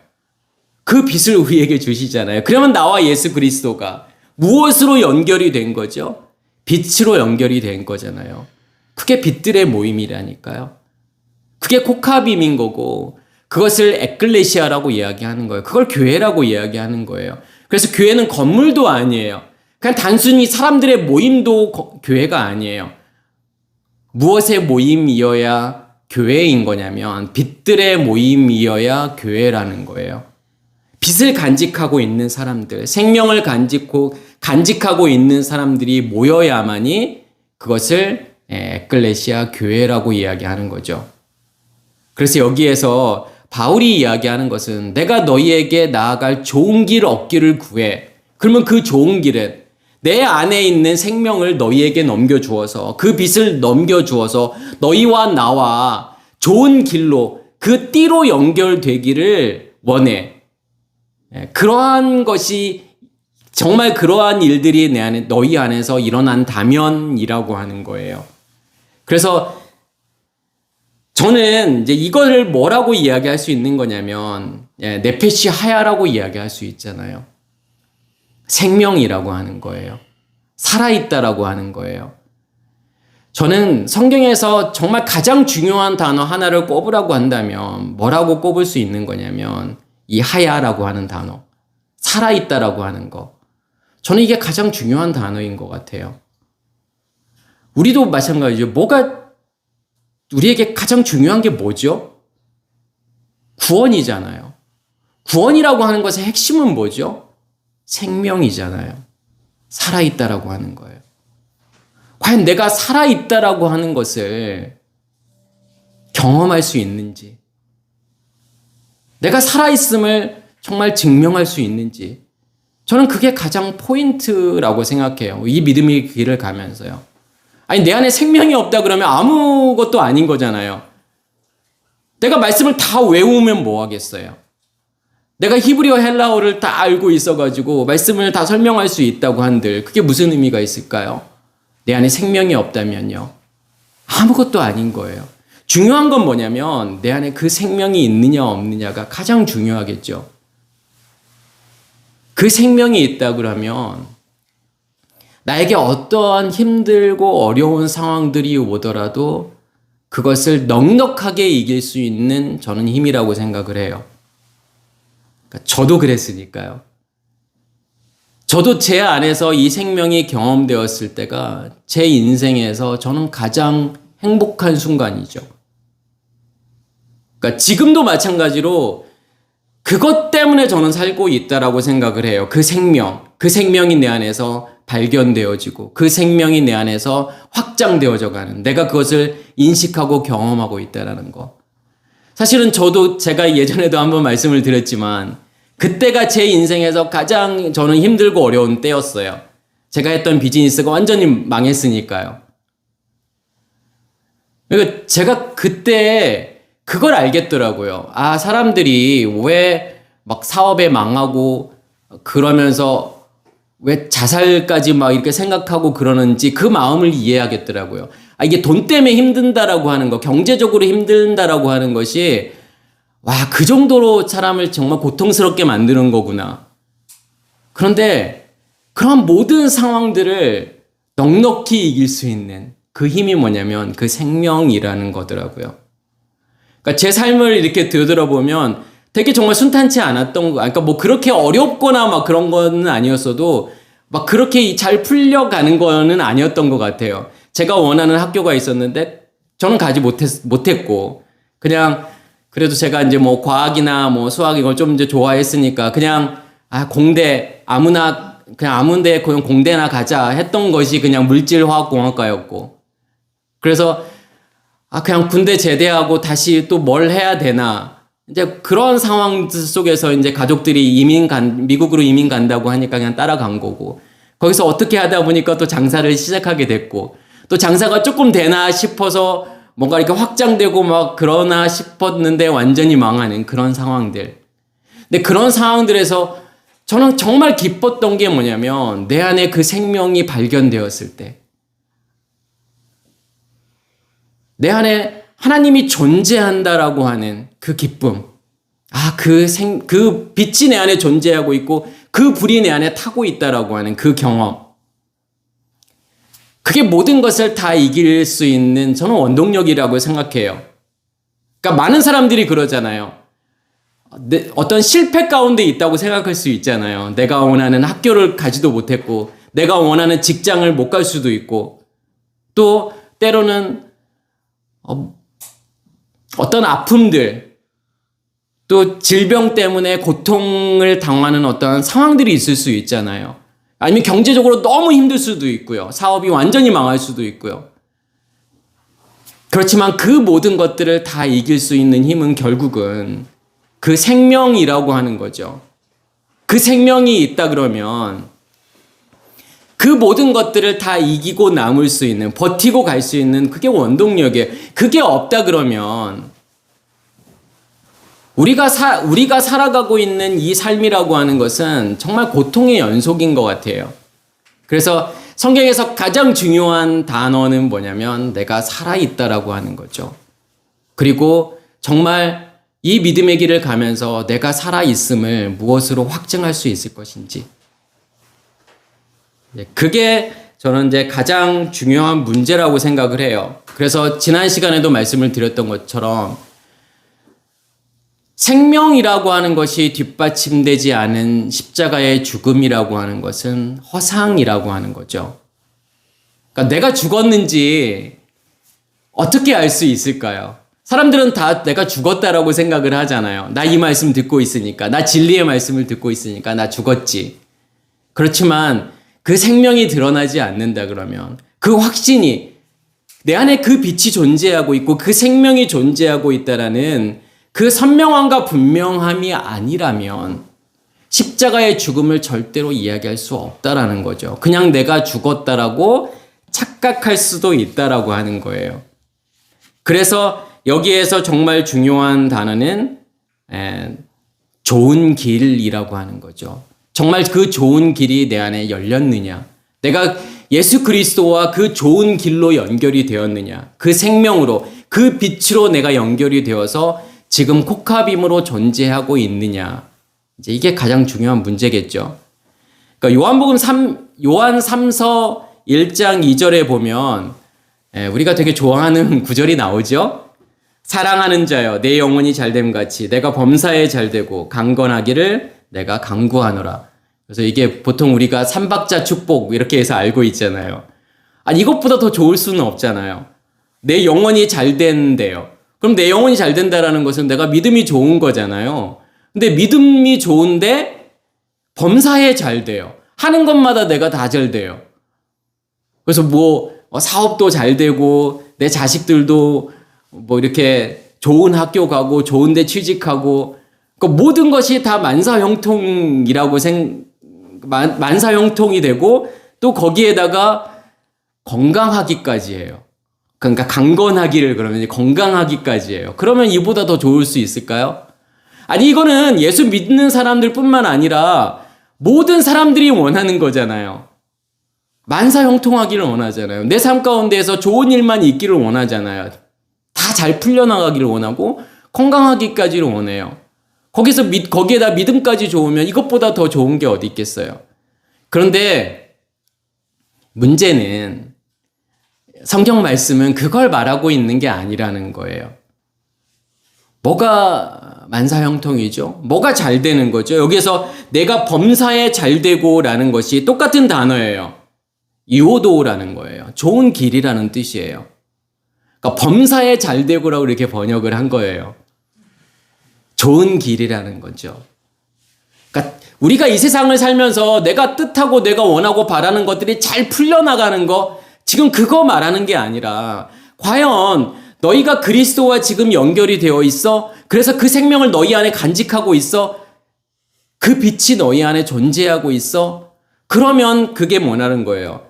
그 빛을 우리에게 주시잖아요. 그러면 나와 예수 그리스도가 무엇으로 연결이 된 거죠? 빛으로 연결이 된 거잖아요. 그게 빛들의 모임이라니까요. 그게 코카빔인 거고 그것을 에클레시아라고 이야기하는 거예요. 그걸 교회라고 이야기하는 거예요. 그래서 교회는 건물도 아니에요. 그냥 단순히 사람들의 모임도 교회가 아니에요. 무엇의 모임이어야 교회인 거냐면 빛들의 모임이어야 교회라는 거예요. 빛을 간직하고 있는 사람들, 생명을 간직하고 있는 사람들이 모여야만이 그것을 에클레시아 교회라고 이야기하는 거죠. 그래서 여기에서 바울이 이야기하는 것은 내가 너희에게 나아갈 좋은 길 얻기를 구해. 그러면 그 좋은 길은 내 안에 있는 생명을 너희에게 넘겨주어서 그 빛을 넘겨주어서 너희와 나와 좋은 길로 그 띠로 연결되기를 원해. 그러한 것이 정말 그러한 일들이 내 안에 너희 안에서 일어난다면이라고 하는 거예요. 그래서 저는 이제 이거를 뭐라고 이야기할 수 있는 거냐면 네페시 하야라고 이야기할 수 있잖아요. 생명이라고 하는 거예요. 살아있다라고 하는 거예요. 저는 성경에서 정말 가장 중요한 단어 하나를 꼽으라고 한다면 뭐라고 꼽을 수 있는 거냐면 이 하야라고 하는 단어, 살아있다라고 하는 거. 저는 이게 가장 중요한 단어인 것 같아요. 우리도 마찬가지죠. 뭐가 우리에게 가장 중요한 게 뭐죠? 구원이잖아요. 구원이라고 하는 것의 핵심은 뭐죠? 생명이잖아요. 살아있다라고 하는 거예요. 과연 내가 살아있다라고 하는 것을 경험할 수 있는지, 내가 살아있음을 정말 증명할 수 있는지, 저는 그게 가장 포인트라고 생각해요. 이 믿음의 길을 가면서요. 아니, 내 안에 생명이 없다 그러면 아무것도 아닌 거잖아요. 내가 말씀을 다 외우면 뭐 하겠어요? 내가 히브리어 헬라어를 다 알고 있어가지고 말씀을 다 설명할 수 있다고 한들 그게 무슨 의미가 있을까요? 내 안에 생명이 없다면요. 아무것도 아닌 거예요. 중요한 건 뭐냐면 내 안에 그 생명이 있느냐 없느냐가 가장 중요하겠죠. 그 생명이 있다 그러면 나에게 어떠한 힘들고 어려운 상황들이 오더라도 그것을 넉넉하게 이길 수 있는 저는 힘이라고 생각을 해요. 그러니까 저도 그랬으니까요. 저도 제 안에서 이 생명이 경험되었을 때가 제 인생에서 저는 가장 행복한 순간이죠. 그러니까 지금도 마찬가지로 그것 때문에 저는 살고 있다라고 생각을 해요. 그 생명이 내 안에서 발견되어지고 그 생명이 내 안에서 확장되어져 가는, 내가 그것을 인식하고 경험하고 있다라는 거. 사실은 저도 제가 예전에도 한번 말씀을 드렸지만 그때가 제 인생에서 가장 저는 힘들고 어려운 때였어요. 제가 했던 비즈니스가 완전히 망했으니까요. 그러니까 제가 그때 그걸 알겠더라고요. 아, 사람들이 왜 막 사업에 망하고 그러면서 왜 자살까지 막 이렇게 생각하고 그러는지 그 마음을 이해하겠더라고요. 아, 이게 돈 때문에 힘든다라고 하는 거, 경제적으로 힘든다라고 하는 것이 와, 그 정도로 사람을 정말 고통스럽게 만드는 거구나. 그런데 그런 모든 상황들을 넉넉히 이길 수 있는 그 힘이 뭐냐면 그 생명이라는 거더라고요. 그러니까 제 삶을 이렇게 되돌아보면 되게 정말 순탄치 않았던 거, 그러니까 뭐 그렇게 어렵거나 막 그런 거는 아니었어도 막 그렇게 잘 풀려가는 거는 아니었던 것 같아요. 제가 원하는 학교가 있었는데 저는 가지 못했고, 그냥 그래도 제가 이제 뭐 과학이나 뭐 수학 이걸 좀 이제 좋아했으니까 그냥 공대 아무나 그냥 아무데 그냥 공대나 가자 했던 것이 그냥 물질화학공학과였고, 그래서 그냥 군대 제대하고 다시 또 뭘 해야 되나, 이제 그런 상황 속에서 이제 가족들이 미국으로 이민 간다고 하니까 그냥 따라간 거고, 거기서 어떻게 하다 보니까 또 장사를 시작하게 됐고, 또 장사가 조금 되나 싶어서 뭔가 이렇게 확장되고 막 그러나 싶었는데 완전히 망하는 그런 상황들. 근데 그런 상황들에서 저는 정말 기뻤던 게 뭐냐면 내 안에 그 생명이 발견되었을 때, 내 안에 하나님이 존재한다라고 하는 그 기쁨. 그 빛이 내 안에 존재하고 있고 그 불이 내 안에 타고 있다라고 하는 그 경험. 그게 모든 것을 다 이길 수 있는 저는 원동력이라고 생각해요. 그러니까 많은 사람들이 그러잖아요. 어떤 실패 가운데 있다고 생각할 수 있잖아요. 내가 원하는 학교를 가지도 못했고 내가 원하는 직장을 못 갈 수도 있고 또 때로는 어떤 아픔들 또 질병 때문에 고통을 당하는 어떤 상황들이 있을 수 있잖아요. 아니면 경제적으로 너무 힘들 수도 있고요. 사업이 완전히 망할 수도 있고요. 그렇지만 그 모든 것들을 다 이길 수 있는 힘은 결국은 그 생명이라고 하는 거죠. 그 생명이 있다 그러면 그 모든 것들을 다 이기고 남을 수 있는, 버티고 갈 수 있는 그게 원동력이에요. 그게 없다 그러면 우리가 살아가고 있는 이 삶이라고 하는 것은 정말 고통의 연속인 것 같아요. 그래서 성경에서 가장 중요한 단어는 뭐냐면 내가 살아있다라고 하는 거죠. 그리고 정말 이 믿음의 길을 가면서 내가 살아있음을 무엇으로 확증할 수 있을 것인지. 그게 저는 이제 가장 중요한 문제라고 생각을 해요. 그래서 지난 시간에도 말씀을 드렸던 것처럼 생명이라고 하는 것이 뒷받침되지 않은 십자가의 죽음이라고 하는 것은 허상이라고 하는 거죠. 그러니까 내가 죽었는지 어떻게 알 수 있을까요? 사람들은 다 내가 죽었다라고 생각을 하잖아요. 나 이 말씀 듣고 있으니까, 나 진리의 말씀을 듣고 있으니까 나 죽었지. 그렇지만 그 생명이 드러나지 않는다 그러면 그 확신이 내 안에 그 빛이 존재하고 있고 그 생명이 존재하고 있다라는 그 선명함과 분명함이 아니라면 십자가의 죽음을 절대로 이야기할 수 없다라는 거죠. 그냥 내가 죽었다라고 착각할 수도 있다라고 하는 거예요. 그래서 여기에서 정말 중요한 단어는 좋은 길이라고 하는 거죠. 정말 그 좋은 길이 내 안에 열렸느냐? 내가 예수 그리스도와 그 좋은 길로 연결이 되었느냐? 그 생명으로, 그 빛으로 내가 연결이 되어서 지금 코카빔으로 존재하고 있느냐. 이제 이게 가장 중요한 문제겠죠. 그러니까 요한 3서 1장 2절에 보면 우리가 되게 좋아하는 구절이 나오죠. 사랑하는 자여 내 영혼이 잘됨 같이 내가 범사에 잘되고 강건하기를 내가 간구하노라. 그래서 이게 보통 우리가 삼박자 축복 이렇게 해서 알고 있잖아요. 이것보다 더 좋을 수는 없잖아요. 내 영혼이 잘된대요. 그럼 내 영혼이 잘 된다라는 것은 내가 믿음이 좋은 거잖아요. 근데 믿음이 좋은데 범사에 잘 돼요. 하는 것마다 내가 다 잘 돼요. 그래서 사업도 잘 되고 내 자식들도 이렇게 좋은 학교 가고 좋은 데 취직하고 모든 것이 다 만사형통이 되고 또 거기에다가 건강하기까지 해요. 그러니까 강건하기를 그러면 건강하기까지 해요. 그러면 이보다 더 좋을 수 있을까요? 이거는 예수 믿는 사람들뿐만 아니라 모든 사람들이 원하는 거잖아요. 만사형통하기를 원하잖아요. 내 삶 가운데에서 좋은 일만 있기를 원하잖아요. 다 잘 풀려나가기를 원하고 건강하기까지를 원해요. 거기에다 믿음까지 좋으면 이것보다 더 좋은 게 어디 있겠어요. 그런데 문제는 성경 말씀은 그걸 말하고 있는 게 아니라는 거예요. 뭐가 만사형통이죠? 뭐가 잘 되는 거죠? 여기에서 내가 범사에 잘 되고 라는 것이 똑같은 단어예요. 이오도라는 거예요. 좋은 길이라는 뜻이에요. 그러니까 범사에 잘 되고라고 이렇게 번역을 한 거예요. 좋은 길이라는 거죠. 그러니까 우리가 이 세상을 살면서 내가 뜻하고 내가 원하고 바라는 것들이 잘 풀려나가는 거, 지금 그거 말하는 게 아니라 과연 너희가 그리스도와 지금 연결이 되어 있어? 그래서 그 생명을 너희 안에 간직하고 있어? 그 빛이 너희 안에 존재하고 있어? 그러면 그게 뭐라는 거예요?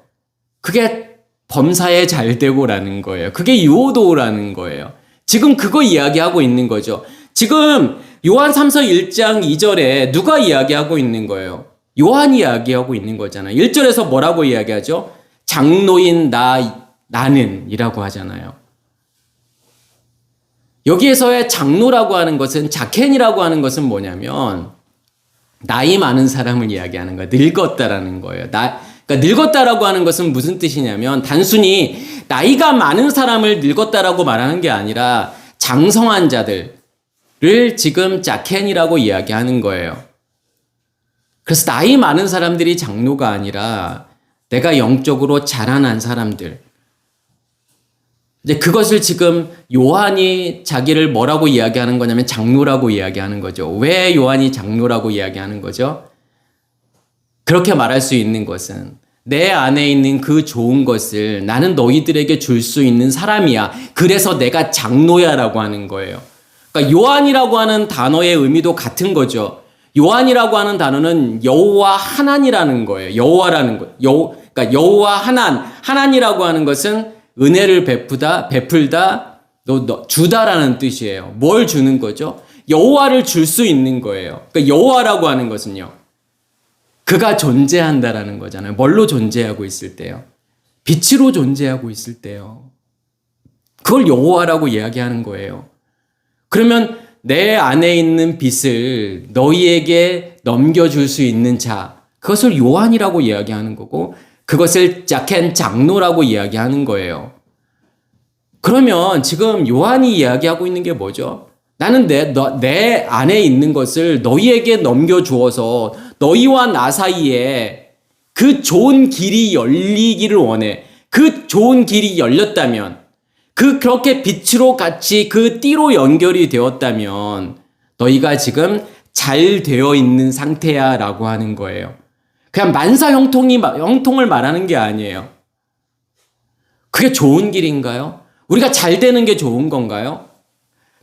그게 범사에 잘 되고라는 거예요. 그게 유오도라는 거예요. 지금 그거 이야기하고 있는 거죠. 지금 요한 3서 1장 2절에 누가 이야기하고 있는 거예요? 요한이 이야기하고 있는 거잖아요. 1절에서 뭐라고 이야기하죠? 장로인 나는 이라고 하잖아요. 여기에서의 장로라고 하는 것은, 자켄이라고 하는 것은 뭐냐면 나이 많은 사람을 이야기하는 거예요. 늙었다라는 거예요. 그러니까 늙었다라고 하는 것은 무슨 뜻이냐면 단순히 나이가 많은 사람을 늙었다라고 말하는 게 아니라 장성한 자들을 지금 자켄이라고 이야기하는 거예요. 그래서 나이 많은 사람들이 장로가 아니라 내가 영적으로 자라난 사람들. 이제 그것을 지금 요한이 자기를 뭐라고 이야기하는 거냐면 장로라고 이야기하는 거죠. 왜 요한이 장로라고 이야기하는 거죠? 그렇게 말할 수 있는 것은 내 안에 있는 그 좋은 것을 나는 너희들에게 줄 수 있는 사람이야. 그래서 내가 장로야라고 하는 거예요. 그러니까 요한이라고 하는 단어의 의미도 같은 거죠. 요한이라고 하는 단어는 여호와 하나니라는 거예요. 여호와라는 거. 그러니까 여호와 하나니라고 하는 것은 은혜를 베풀다, 주다라는 뜻이에요. 뭘 주는 거죠? 여호와를 줄 수 있는 거예요. 그러니까 여호와라고 하는 것은요. 그가 존재한다라는 거잖아요. 뭘로 존재하고 있을 때요? 빛으로 존재하고 있을 때요. 그걸 여호와라고 이야기하는 거예요. 그러면 내 안에 있는 빛을 너희에게 넘겨줄 수 있는 자, 그것을 요한이라고 이야기하는 거고 그것을 자켄 장로라고 이야기하는 거예요. 그러면 지금 요한이 이야기하고 있는 게 뭐죠? 나는 내 안에 있는 것을 너희에게 넘겨주어서 너희와 나 사이에 그 좋은 길이 열리기를 원해. 그 좋은 길이 열렸다면, 그렇게 빛으로 같이 그 띠로 연결이 되었다면 너희가 지금 잘 되어 있는 상태야 라고 하는 거예요. 그냥 만사 형통을 말하는 게 아니에요. 그게 좋은 길인가요? 우리가 잘 되는 게 좋은 건가요?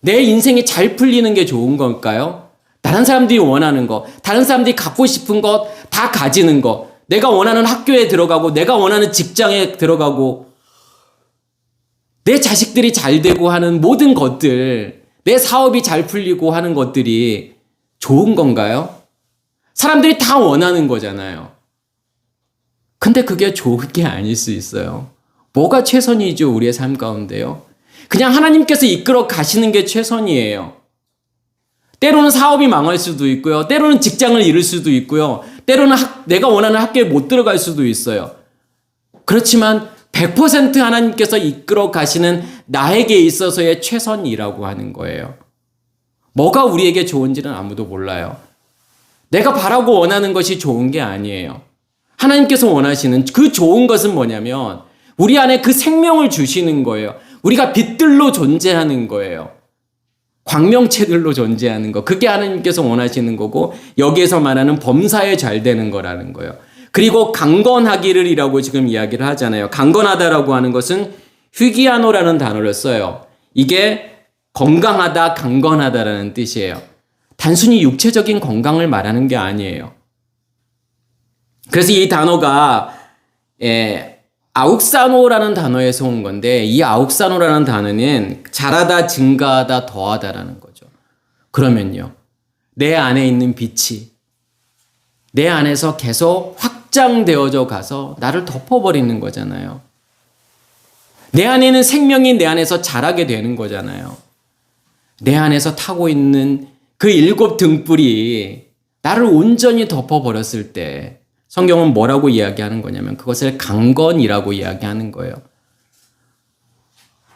내 인생이 잘 풀리는 게 좋은 걸까요? 다른 사람들이 원하는 거, 다른 사람들이 갖고 싶은 것 다 가지는 거, 내가 원하는 학교에 들어가고 내가 원하는 직장에 들어가고 내 자식들이 잘 되고 하는 모든 것들, 내 사업이 잘 풀리고 하는 것들이 좋은 건가요? 사람들이 다 원하는 거잖아요. 근데 그게 좋은 게 아닐 수 있어요. 뭐가 최선이죠, 우리의 삶 가운데요? 그냥 하나님께서 이끌어 가시는 게 최선이에요. 때로는 사업이 망할 수도 있고요. 때로는 직장을 잃을 수도 있고요. 때로는 내가 원하는 학교에 못 들어갈 수도 있어요. 그렇지만 100% 하나님께서 이끌어 가시는 나에게 있어서의 최선이라고 하는 거예요. 뭐가 우리에게 좋은지는 아무도 몰라요. 내가 바라고 원하는 것이 좋은 게 아니에요. 하나님께서 원하시는 그 좋은 것은 뭐냐면 우리 안에 그 생명을 주시는 거예요. 우리가 빛들로 존재하는 거예요. 광명체들로 존재하는 거. 그게 하나님께서 원하시는 거고 여기에서 말하는 범사에 잘 되는 거라는 거예요. 그리고 강건하기를이라고 지금 이야기를 하잖아요. 강건하다라고 하는 것은 휴기아노라는 단어를 써요. 이게 건강하다, 강건하다라는 뜻이에요. 단순히 육체적인 건강을 말하는 게 아니에요. 그래서 이 단어가 아욱사노라는 단어에서 온 건데 이 아욱사노라는 단어는 자라다, 증가하다, 더하다라는 거죠. 그러면요. 내 안에 있는 빛이 내 안에서 계속 확장되어져 가서 나를 덮어버리는 거잖아요. 내 안에 있는 생명이 내 안에서 자라게 되는 거잖아요. 내 안에서 타고 있는 그 7 등불이 나를 온전히 덮어버렸을 때 성경은 뭐라고 이야기하는 거냐면 그것을 강건이라고 이야기하는 거예요.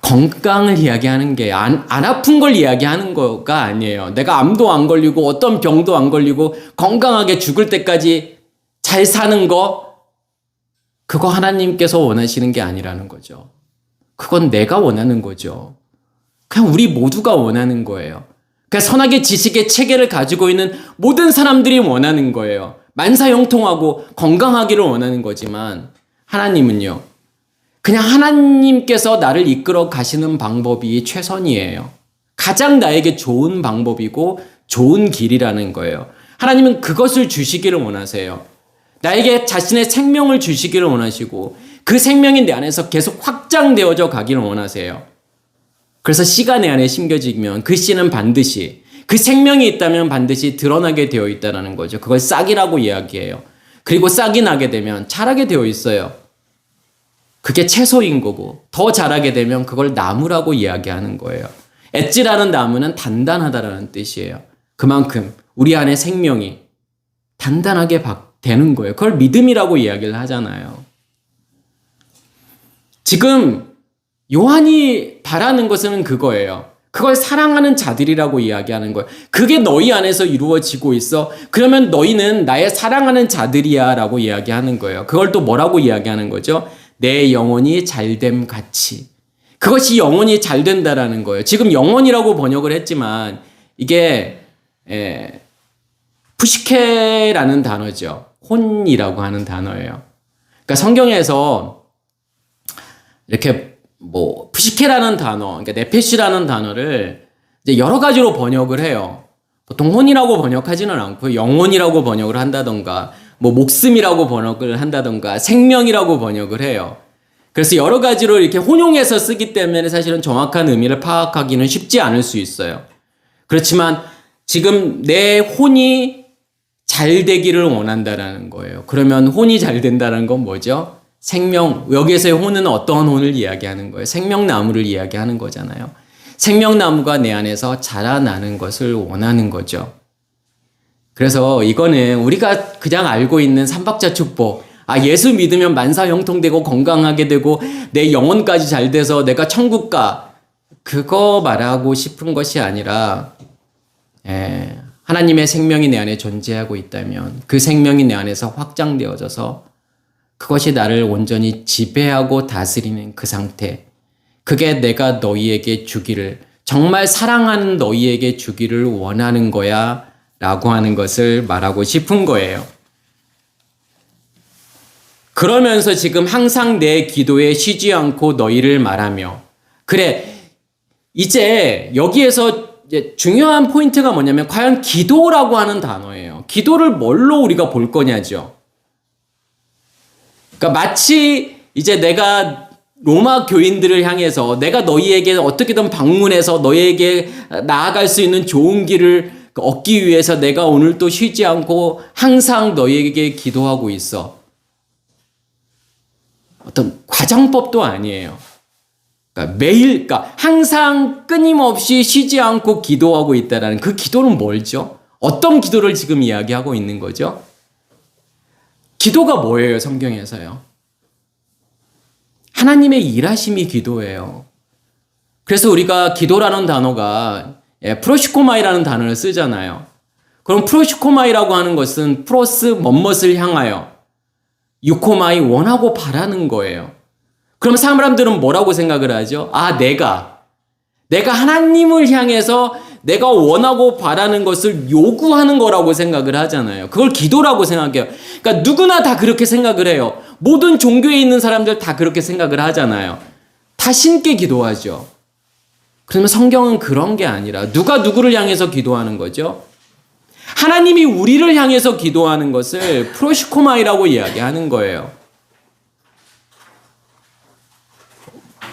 건강을 이야기하는 게 안 아픈 걸 이야기하는 거가 아니에요. 내가 암도 안 걸리고 어떤 병도 안 걸리고 건강하게 죽을 때까지 잘 사는 거, 그거 하나님께서 원하시는 게 아니라는 거죠. 그건 내가 원하는 거죠. 그냥 우리 모두가 원하는 거예요. 그냥 선악의 지식의 체계를 가지고 있는 모든 사람들이 원하는 거예요. 만사형통하고 건강하기를 원하는 거지만 하나님은요. 그냥 하나님께서 나를 이끌어 가시는 방법이 최선이에요. 가장 나에게 좋은 방법이고 좋은 길이라는 거예요. 하나님은 그것을 주시기를 원하세요. 나에게 자신의 생명을 주시기를 원하시고 그 생명이 내 안에서 계속 확장되어져 가기를 원하세요. 그래서 씨가 내 안에 심겨지면 그 씨는 반드시 그 생명이 있다면 반드시 드러나게 되어 있다는 거죠. 그걸 싹이라고 이야기해요. 그리고 싹이 나게 되면 자라게 되어 있어요. 그게 채소인 거고 더 자라게 되면 그걸 나무라고 이야기하는 거예요. 엣지라는 나무는 단단하다라는 뜻이에요. 그만큼 우리 안에 생명이 단단하게 되는 거예요. 그걸 믿음이라고 이야기를 하잖아요. 지금 요한이 바라는 것은 그거예요. 그걸 사랑하는 자들이라고 이야기하는 거예요. 그게 너희 안에서 이루어지고 있어. 그러면 너희는 나의 사랑하는 자들이야 라고 이야기하는 거예요. 그걸 또 뭐라고 이야기하는 거죠? 내 영혼이 잘됨 같이. 그것이 영혼이 잘 된다라는 거예요. 지금 영혼이라고 번역을 했지만 이게 푸시케라는 단어죠. 혼이라고 하는 단어예요. 그러니까 성경에서 이렇게 뭐 푸시케라는 단어, 그러니까 네페시라는 단어를 이제 여러 가지로 번역을 해요. 보통 혼이라고 번역하지는 않고 영혼이라고 번역을 한다던가, 뭐 목숨이라고 번역을 한다던가, 생명이라고 번역을 해요. 그래서 여러 가지로 이렇게 혼용해서 쓰기 때문에 사실은 정확한 의미를 파악하기는 쉽지 않을 수 있어요. 그렇지만 지금 내 혼이 잘 되기를 원한다라는 거예요. 그러면 혼이 잘 된다는 건 뭐죠? 생명, 여기에서의 혼은 어떠한 혼을 이야기하는 거예요? 생명나무를 이야기하는 거잖아요. 생명나무가 내 안에서 자라나는 것을 원하는 거죠. 그래서 이거는 우리가 그냥 알고 있는 삼박자 축복, 예수 믿으면 만사 형통되고 건강하게 되고 내 영혼까지 잘 돼서 내가 천국 가, 그거 말하고 싶은 것이 아니라 하나님의 생명이 내 안에 존재하고 있다면 그 생명이 내 안에서 확장되어져서 그것이 나를 온전히 지배하고 다스리는 그 상태, 그게 내가 너희에게 주기를, 정말 사랑하는 너희에게 주기를 원하는 거야 라고 하는 것을 말하고 싶은 거예요. 그러면서 지금 항상 내 기도에 쉬지 않고 너희를 말하며, 그래, 이제 여기에서 이제 중요한 포인트가 뭐냐면 과연 기도라고 하는 단어예요. 기도를 뭘로 우리가 볼 거냐죠. 그러니까 마치 이제 내가 로마 교인들을 향해서 내가 너희에게 어떻게든 방문해서 너희에게 나아갈 수 있는 좋은 길을 얻기 위해서 내가 오늘 또 쉬지 않고 항상 너희에게 기도하고 있어. 어떤 과정법도 아니에요. 그러니까 매일, 그러니까 항상 끊임없이 쉬지 않고 기도하고 있다라는 그 기도는 뭘죠? 어떤 기도를 지금 이야기하고 있는 거죠? 기도가 뭐예요, 성경에서요? 하나님의 일하심이 기도예요. 그래서 우리가 기도라는 단어가 프로시코마이라는 단어를 쓰잖아요. 그럼 프로시코마이라고 하는 것은 프로스 멋뭇을 향하여, 유코마이 원하고 바라는 거예요. 그럼 사람들은 뭐라고 생각을 하죠? 내가 하나님을 향해서 내가 원하고 바라는 것을 요구하는 거라고 생각을 하잖아요. 그걸 기도라고 생각해요. 그러니까 누구나 다 그렇게 생각을 해요. 모든 종교에 있는 사람들 다 그렇게 생각을 하잖아요. 다 신께 기도하죠. 그러면 성경은 그런 게 아니라 누가 누구를 향해서 기도하는 거죠? 하나님이 우리를 향해서 기도하는 것을 프로시코마이라고 이야기하는 거예요.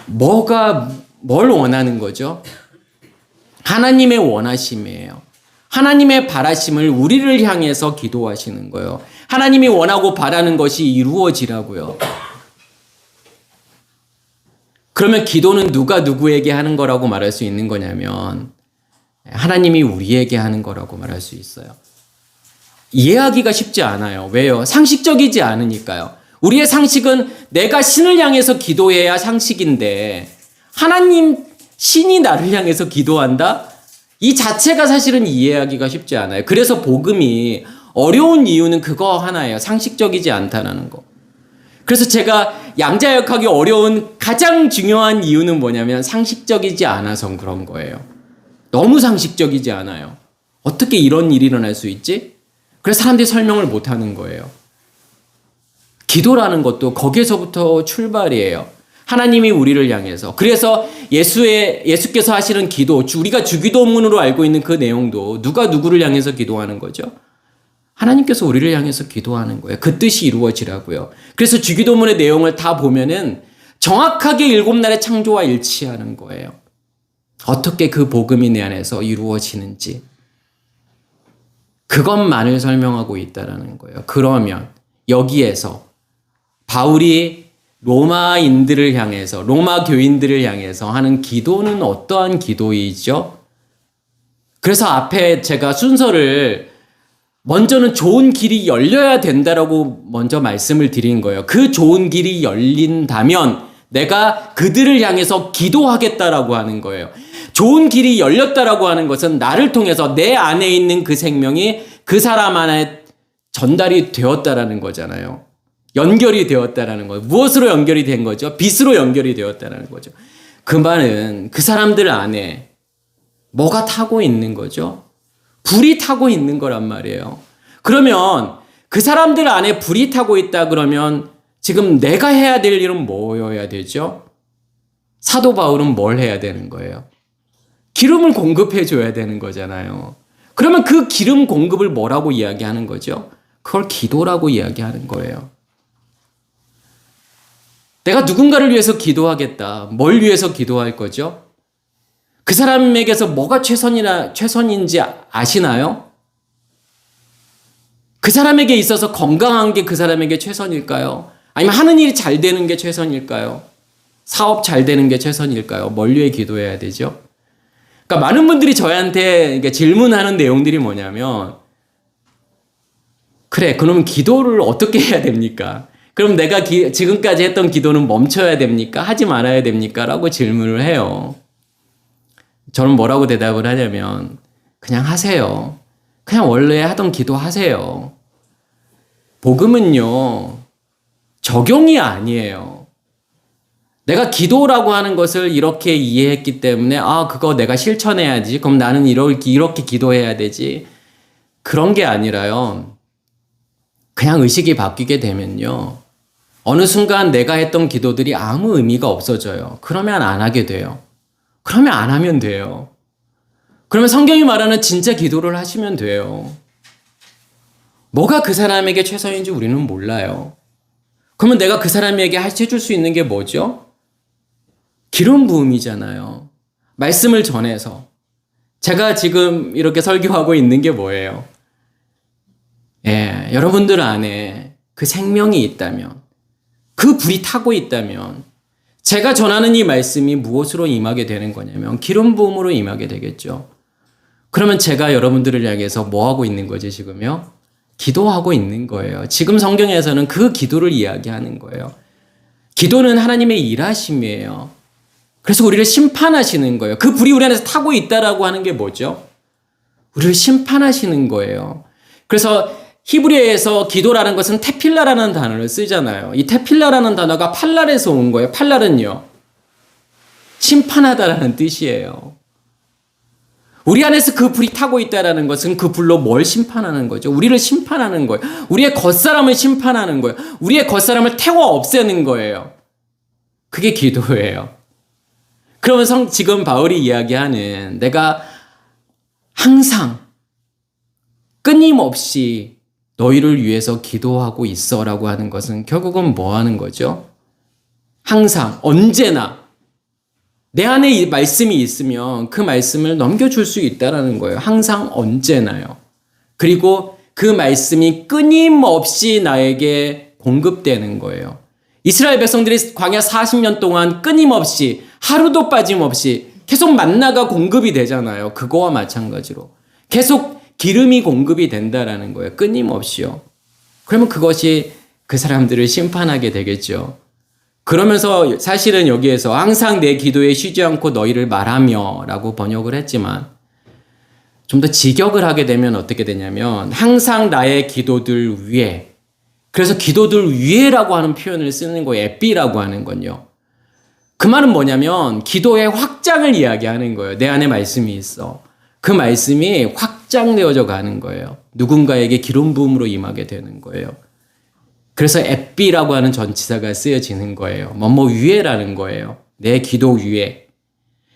뭘 원하는 거죠? 하나님의 원하심이에요. 하나님의 바라심을 우리를 향해서 기도하시는 거예요. 하나님이 원하고 바라는 것이 이루어지라고요. 그러면 기도는 누가 누구에게 하는 거라고 말할 수 있는 거냐면 하나님이 우리에게 하는 거라고 말할 수 있어요. 이해하기가 쉽지 않아요. 왜요? 상식적이지 않으니까요. 우리의 상식은 내가 신을 향해서 기도해야 상식인데 하나님, 신이 나를 향해서 기도한다? 이 자체가 사실은 이해하기가 쉽지 않아요. 그래서 복음이 어려운 이유는 그거 하나예요. 상식적이지 않다는 거. 그래서 제가 양자역학이 어려운 가장 중요한 이유는 뭐냐면 상식적이지 않아서 그런 거예요. 너무 상식적이지 않아요. 어떻게 이런 일이 일어날 수 있지? 그래서 사람들이 설명을 못하는 거예요. 기도라는 것도 거기에서부터 출발이에요. 하나님이 우리를 향해서. 그래서 예수께서 하시는 기도, 우리가 주기도문으로 알고 있는 그 내용도 누가 누구를 향해서 기도하는 거죠? 하나님께서 우리를 향해서 기도하는 거예요. 그 뜻이 이루어지라고요. 그래서 주기도문의 내용을 다 보면은 정확하게 7날의 창조와 일치하는 거예요. 어떻게 그 복음이 내 안에서 이루어지는지. 그것만을 설명하고 있다는 거예요. 그러면 여기에서 바울이 로마인들을 향해서, 로마 교인들을 향해서 하는 기도는 어떠한 기도이죠? 그래서 앞에 제가 순서를 먼저는 좋은 길이 열려야 된다라고 먼저 말씀을 드린 거예요. 그 좋은 길이 열린다면 내가 그들을 향해서 기도하겠다라고 하는 거예요. 좋은 길이 열렸다라고 하는 것은 나를 통해서 내 안에 있는 그 생명이 그 사람 안에 전달이 되었다라는 거잖아요. 연결이 되었다라는 거예요. 무엇으로 연결이 된 거죠? 빛으로 연결이 되었다라는 거죠. 그 말은 그 사람들 안에 뭐가 타고 있는 거죠? 불이 타고 있는 거란 말이에요. 그러면 그 사람들 안에 불이 타고 있다 그러면 지금 내가 해야 될 일은 뭐여야 되죠? 사도 바울은 뭘 해야 되는 거예요? 기름을 공급해 줘야 되는 거잖아요. 그러면 그 기름 공급을 뭐라고 이야기하는 거죠? 그걸 기도라고 이야기하는 거예요. 내가 누군가를 위해서 기도하겠다. 뭘 위해서 기도할 거죠? 그 사람에게서 뭐가 최선인지 아시나요? 그 사람에게 있어서 건강한 게 그 사람에게 최선일까요? 아니면 하는 일이 잘 되는 게 최선일까요? 사업 잘 되는 게 최선일까요? 뭘 위해 기도해야 되죠? 그러니까 많은 분들이 저한테 질문하는 내용들이 뭐냐면, 그래, 그럼 기도를 어떻게 해야 됩니까? 그럼 내가 지금까지 했던 기도는 멈춰야 됩니까? 하지 말아야 됩니까? 라고 질문을 해요. 저는 뭐라고 대답을 하냐면, 그냥 하세요. 그냥 원래 하던 기도 하세요. 복음은요, 적용이 아니에요. 내가 기도라고 하는 것을 이렇게 이해했기 때문에, 그거 내가 실천해야지. 그럼 나는 이렇게 기도해야 되지. 그런 게 아니라요. 그냥 의식이 바뀌게 되면요. 어느 순간 내가 했던 기도들이 아무 의미가 없어져요. 그러면 안 하게 돼요. 그러면 안 하면 돼요. 그러면 성경이 말하는 진짜 기도를 하시면 돼요. 뭐가 그 사람에게 최선인지 우리는 몰라요. 그러면 내가 그 사람에게 해줄 수 있는 게 뭐죠? 기름 부음이잖아요. 말씀을 전해서. 제가 지금 이렇게 설교하고 있는 게 뭐예요? 여러분들 안에 그 생명이 있다면, 그 불이 타고 있다면, 제가 전하는 이 말씀이 무엇으로 임하게 되는 거냐면 기름 부음으로 임하게 되겠죠. 그러면 제가 여러분들을 향해서 뭐 하고 있는 거지 지금요? 기도하고 있는 거예요. 지금 성경에서는 그 기도를 이야기하는 거예요. 기도는 하나님의 일하심이에요. 그래서 우리를 심판하시는 거예요. 그 불이 우리 안에서 타고 있다라고 하는 게 뭐죠? 우리를 심판하시는 거예요. 그래서 히브리어에서 기도라는 것은 테필라라는 단어를 쓰잖아요. 이 테필라라는 단어가 팔랄에서 온 거예요. 팔랄은요, 심판하다라는 뜻이에요. 우리 안에서 그 불이 타고 있다라는 것은 그 불로 뭘 심판하는 거죠? 우리를 심판하는 거예요. 우리의 겉사람을 심판하는 거예요. 우리의 겉사람을 태워 없애는 거예요. 그게 기도예요. 그러면 지금 바울이 이야기하는 내가 항상 끊임없이 너희를 위해서 기도하고 있어라고 하는 것은 결국은 뭐 하는 거죠? 항상, 언제나 내 안에 이 말씀이 있으면 그 말씀을 넘겨줄 수 있다는 거예요. 항상, 언제나요. 그리고 그 말씀이 끊임없이 나에게 공급되는 거예요. 이스라엘 백성들이 광야 40년 동안 끊임없이 하루도 빠짐없이 계속 만나가 공급이 되잖아요. 그거와 마찬가지로 계속 기름이 공급이 된다라는 거예요. 끊임없이요. 그러면 그것이 그 사람들을 심판하게 되겠죠. 그러면서 사실은 여기에서 항상 내 기도에 쉬지 않고 너희를 말하며 라고 번역을 했지만 좀 더 직역을 하게 되면 어떻게 되냐면 항상 나의 기도들 위에, 그래서 기도들 위에라고 하는 표현을 쓰는 거예요. 에피라고 하는 건요. 그 말은 뭐냐면 기도의 확장을 이야기하는 거예요. 내 안에 말씀이 있어. 그 말씀이 확장되어져 가는 거예요. 누군가에게 기름 부음으로 임하게 되는 거예요. 그래서 에피라고 하는 전치사가 쓰여지는 거예요. 뭐뭐 위에라는 거예요. 내 기도 위에.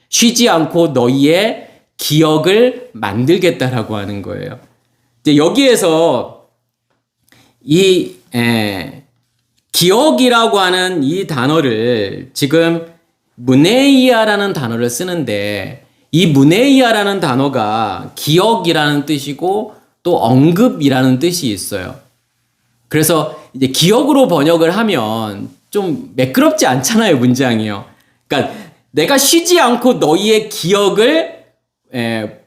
쉬지 않고 너희의 기억을 만들겠다라고 하는 거예요. 이제 여기에서 이 기억이라고 하는 이 단어를 지금 무네이아라는 단어를 쓰는데, 이 무네이아라는 단어가 기억이라는 뜻이고 또 언급이라는 뜻이 있어요. 그래서 이제 기억으로 번역을 하면 좀 매끄럽지 않잖아요, 문장이요. 그러니까 내가 쉬지 않고 너희의 기억을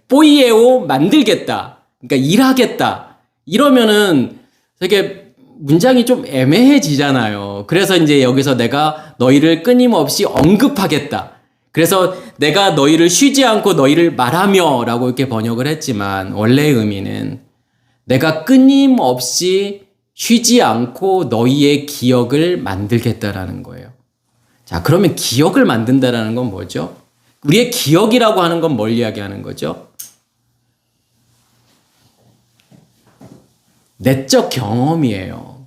뽀이에오 만들겠다. 그러니까 일하겠다. 이러면은 되게 문장이 좀 애매해지잖아요. 그래서 이제 여기서 내가 너희를 끊임없이 언급하겠다. 그래서 내가 너희를 쉬지 않고 너희를 말하며 라고 이렇게 번역을 했지만 원래의 의미는 내가 끊임없이 쉬지 않고 너희의 기억을 만들겠다라는 거예요. 자, 그러면 기억을 만든다라는 건 뭐죠? 우리의 기억이라고 하는 건 뭘 이야기하는 거죠? 내적 경험이에요.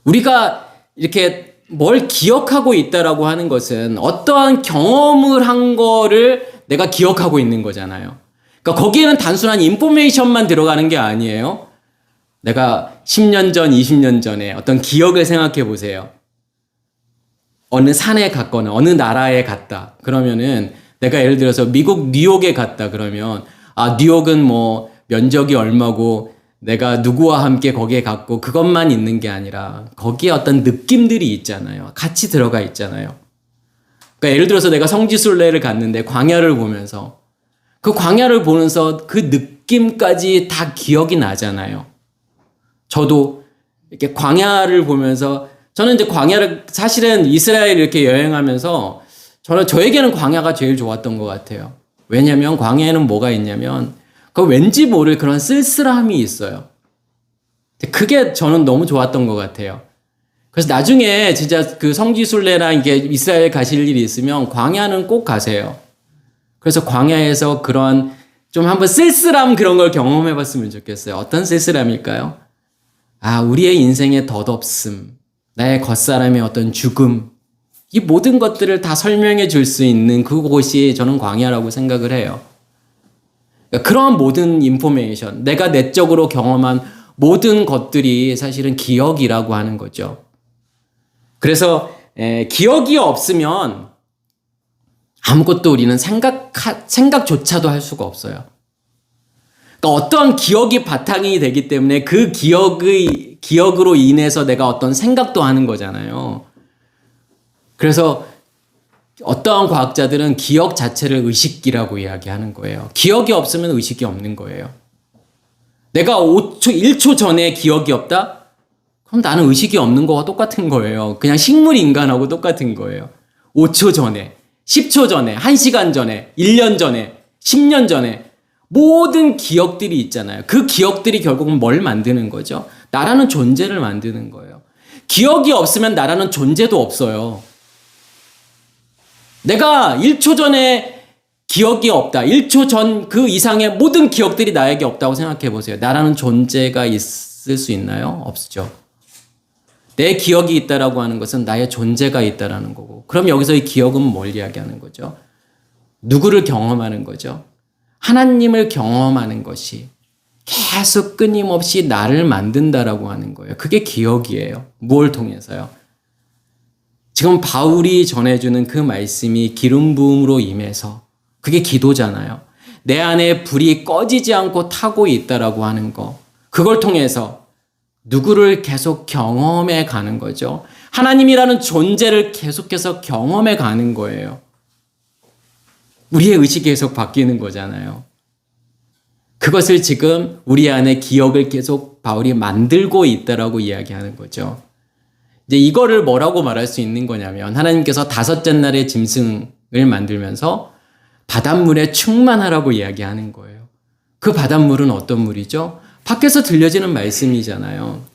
우리가 이렇게 뭘 기억하고 있다라고 하는 것은 어떠한 경험을 한 거를 내가 기억하고 있는 거잖아요. 그러니까 거기에는 단순한 인포메이션만 들어가는 게 아니에요. 내가 10년 전, 20년 전에 어떤 기억을 생각해 보세요. 어느 산에 갔거나 어느 나라에 갔다. 그러면은 내가 예를 들어서 미국 뉴욕에 갔다 그러면 뉴욕은 뭐 면적이 얼마고 내가 누구와 함께 거기에 갔고 그것만 있는 게 아니라 거기에 어떤 느낌들이 있잖아요. 같이 들어가 있잖아요. 그러니까 예를 들어서 내가 성지순례를 갔는데 광야를 보면서 그 광야를 보면서 그 느낌까지 다 기억이 나잖아요. 저도 이렇게 광야를 보면서 저는 이제 광야를 사실은 이스라엘 이렇게 여행하면서 저에게는 광야가 제일 좋았던 것 같아요. 왜냐하면 광야에는 뭐가 있냐면 그 왠지 모를 그런 쓸쓸함이 있어요. 그게 저는 너무 좋았던 것 같아요. 그래서 나중에 진짜 그 성지순례나 이게 이스라엘 가실 일이 있으면 광야는 꼭 가세요. 그래서 광야에서 그런 좀 한번 쓸쓸함 그런 걸 경험해 봤으면 좋겠어요. 어떤 쓸쓸함일까요? 우리의 인생의 덧없음, 나의 겉사람의 어떤 죽음, 이 모든 것들을 다 설명해 줄 수 있는 그곳이 저는 광야라고 생각을 해요. 그러니까 그런 모든 인포메이션, 내가 내적으로 경험한 모든 것들이 사실은 기억이라고 하는 거죠. 그래서 기억이 없으면 아무것도 우리는 생각조차도 할 수가 없어요. 그러니까 어떠한 기억이 바탕이 되기 때문에 그 기억으로 인해서 내가 어떤 생각도 하는 거잖아요. 그래서 어떠한 과학자들은 기억 자체를 의식이라고 이야기하는 거예요. 기억이 없으면 의식이 없는 거예요. 내가 1초 전에 기억이 없다? 그럼 나는 의식이 없는 거와 똑같은 거예요. 그냥 식물 인간하고 똑같은 거예요. 5초 전에, 10초 전에, 1시간 전에, 1년 전에, 10년 전에 모든 기억들이 있잖아요. 그 기억들이 결국은 뭘 만드는 거죠? 나라는 존재를 만드는 거예요. 기억이 없으면 나라는 존재도 없어요. 내가 1초 전에 기억이 없다. 1초 전 그 이상의 모든 기억들이 나에게 없다고 생각해 보세요. 나라는 존재가 있을 수 있나요? 없죠. 내 기억이 있다라고 하는 것은 나의 존재가 있다라는 거고. 그럼 여기서 이 기억은 뭘 이야기하는 거죠? 누구를 경험하는 거죠? 하나님을 경험하는 것이 계속 끊임없이 나를 만든다라고 하는 거예요. 그게 기억이에요. 무엇을 통해서요? 지금 바울이 전해주는 그 말씀이 기름 부음으로 임해서 그게 기도잖아요. 내 안에 불이 꺼지지 않고 타고 있다라고 하는 거. 그걸 통해서 누구를 계속 경험해 가는 거죠. 하나님이라는 존재를 계속해서 경험해 가는 거예요. 우리의 의식이 계속 바뀌는 거잖아요. 그것을 지금 우리 안에 기억을 계속 바울이 만들고 있다라고 이야기하는 거죠. 이제 이거를 뭐라고 말할 수 있는 거냐면 하나님께서 다섯째 날에 짐승을 만들면서 바닷물에 충만하라고 이야기하는 거예요. 그 바닷물은 어떤 물이죠? 밖에서 들려지는 말씀이잖아요.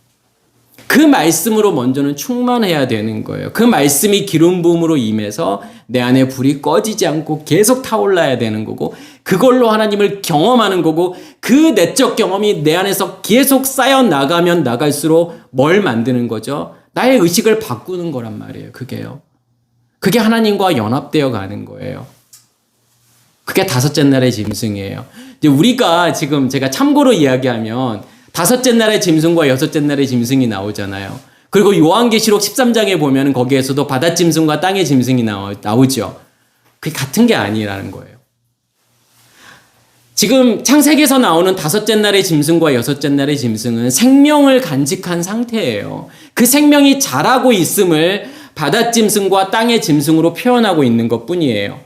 그 말씀으로 먼저는 충만해야 되는 거예요. 그 말씀이 기름 부음으로 임해서 내 안에 불이 꺼지지 않고 계속 타올라야 되는 거고 그걸로 하나님을 경험하는 거고 그 내적 경험이 내 안에서 계속 쌓여 나가면 나갈수록 뭘 만드는 거죠? 나의 의식을 바꾸는 거란 말이에요. 그게요. 그게 하나님과 연합되어 가는 거예요. 그게 다섯째 날의 짐승이에요. 이제 우리가 지금 제가 참고로 이야기하면 다섯째 날의 짐승과 여섯째 날의 짐승이 나오잖아요. 그리고 요한계시록 13장에 보면 거기에서도 바닷짐승과 땅의 짐승이 나오죠. 그게 같은 게 아니라는 거예요. 지금 창세기에서 나오는 다섯째 날의 짐승과 여섯째 날의 짐승은 생명을 간직한 상태예요. 그 생명이 자라고 있음을 바닷짐승과 땅의 짐승으로 표현하고 있는 것뿐이에요.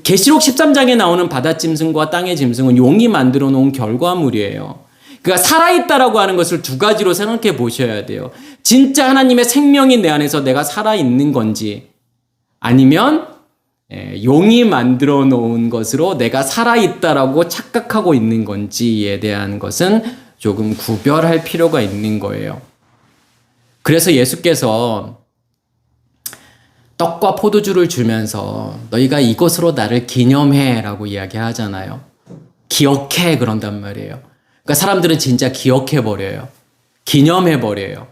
계시록 13장에 나오는 바닷짐승과 땅의 짐승은 용이 만들어 놓은 결과물이에요. 그러니까 살아있다라고 하는 것을 두 가지로 생각해 보셔야 돼요. 진짜 하나님의 생명이 내 안에서 내가 살아있는 건지, 아니면 용이 만들어 놓은 것으로 내가 살아있다라고 착각하고 있는 건지에 대한 것은 조금 구별할 필요가 있는 거예요. 그래서 예수께서 떡과 포도주를 주면서 너희가 이것으로 나를 기념해 라고 이야기하잖아요. 기억해 그런단 말이에요. 그러니까 사람들은 진짜 기억해 버려요. 기념해 버려요.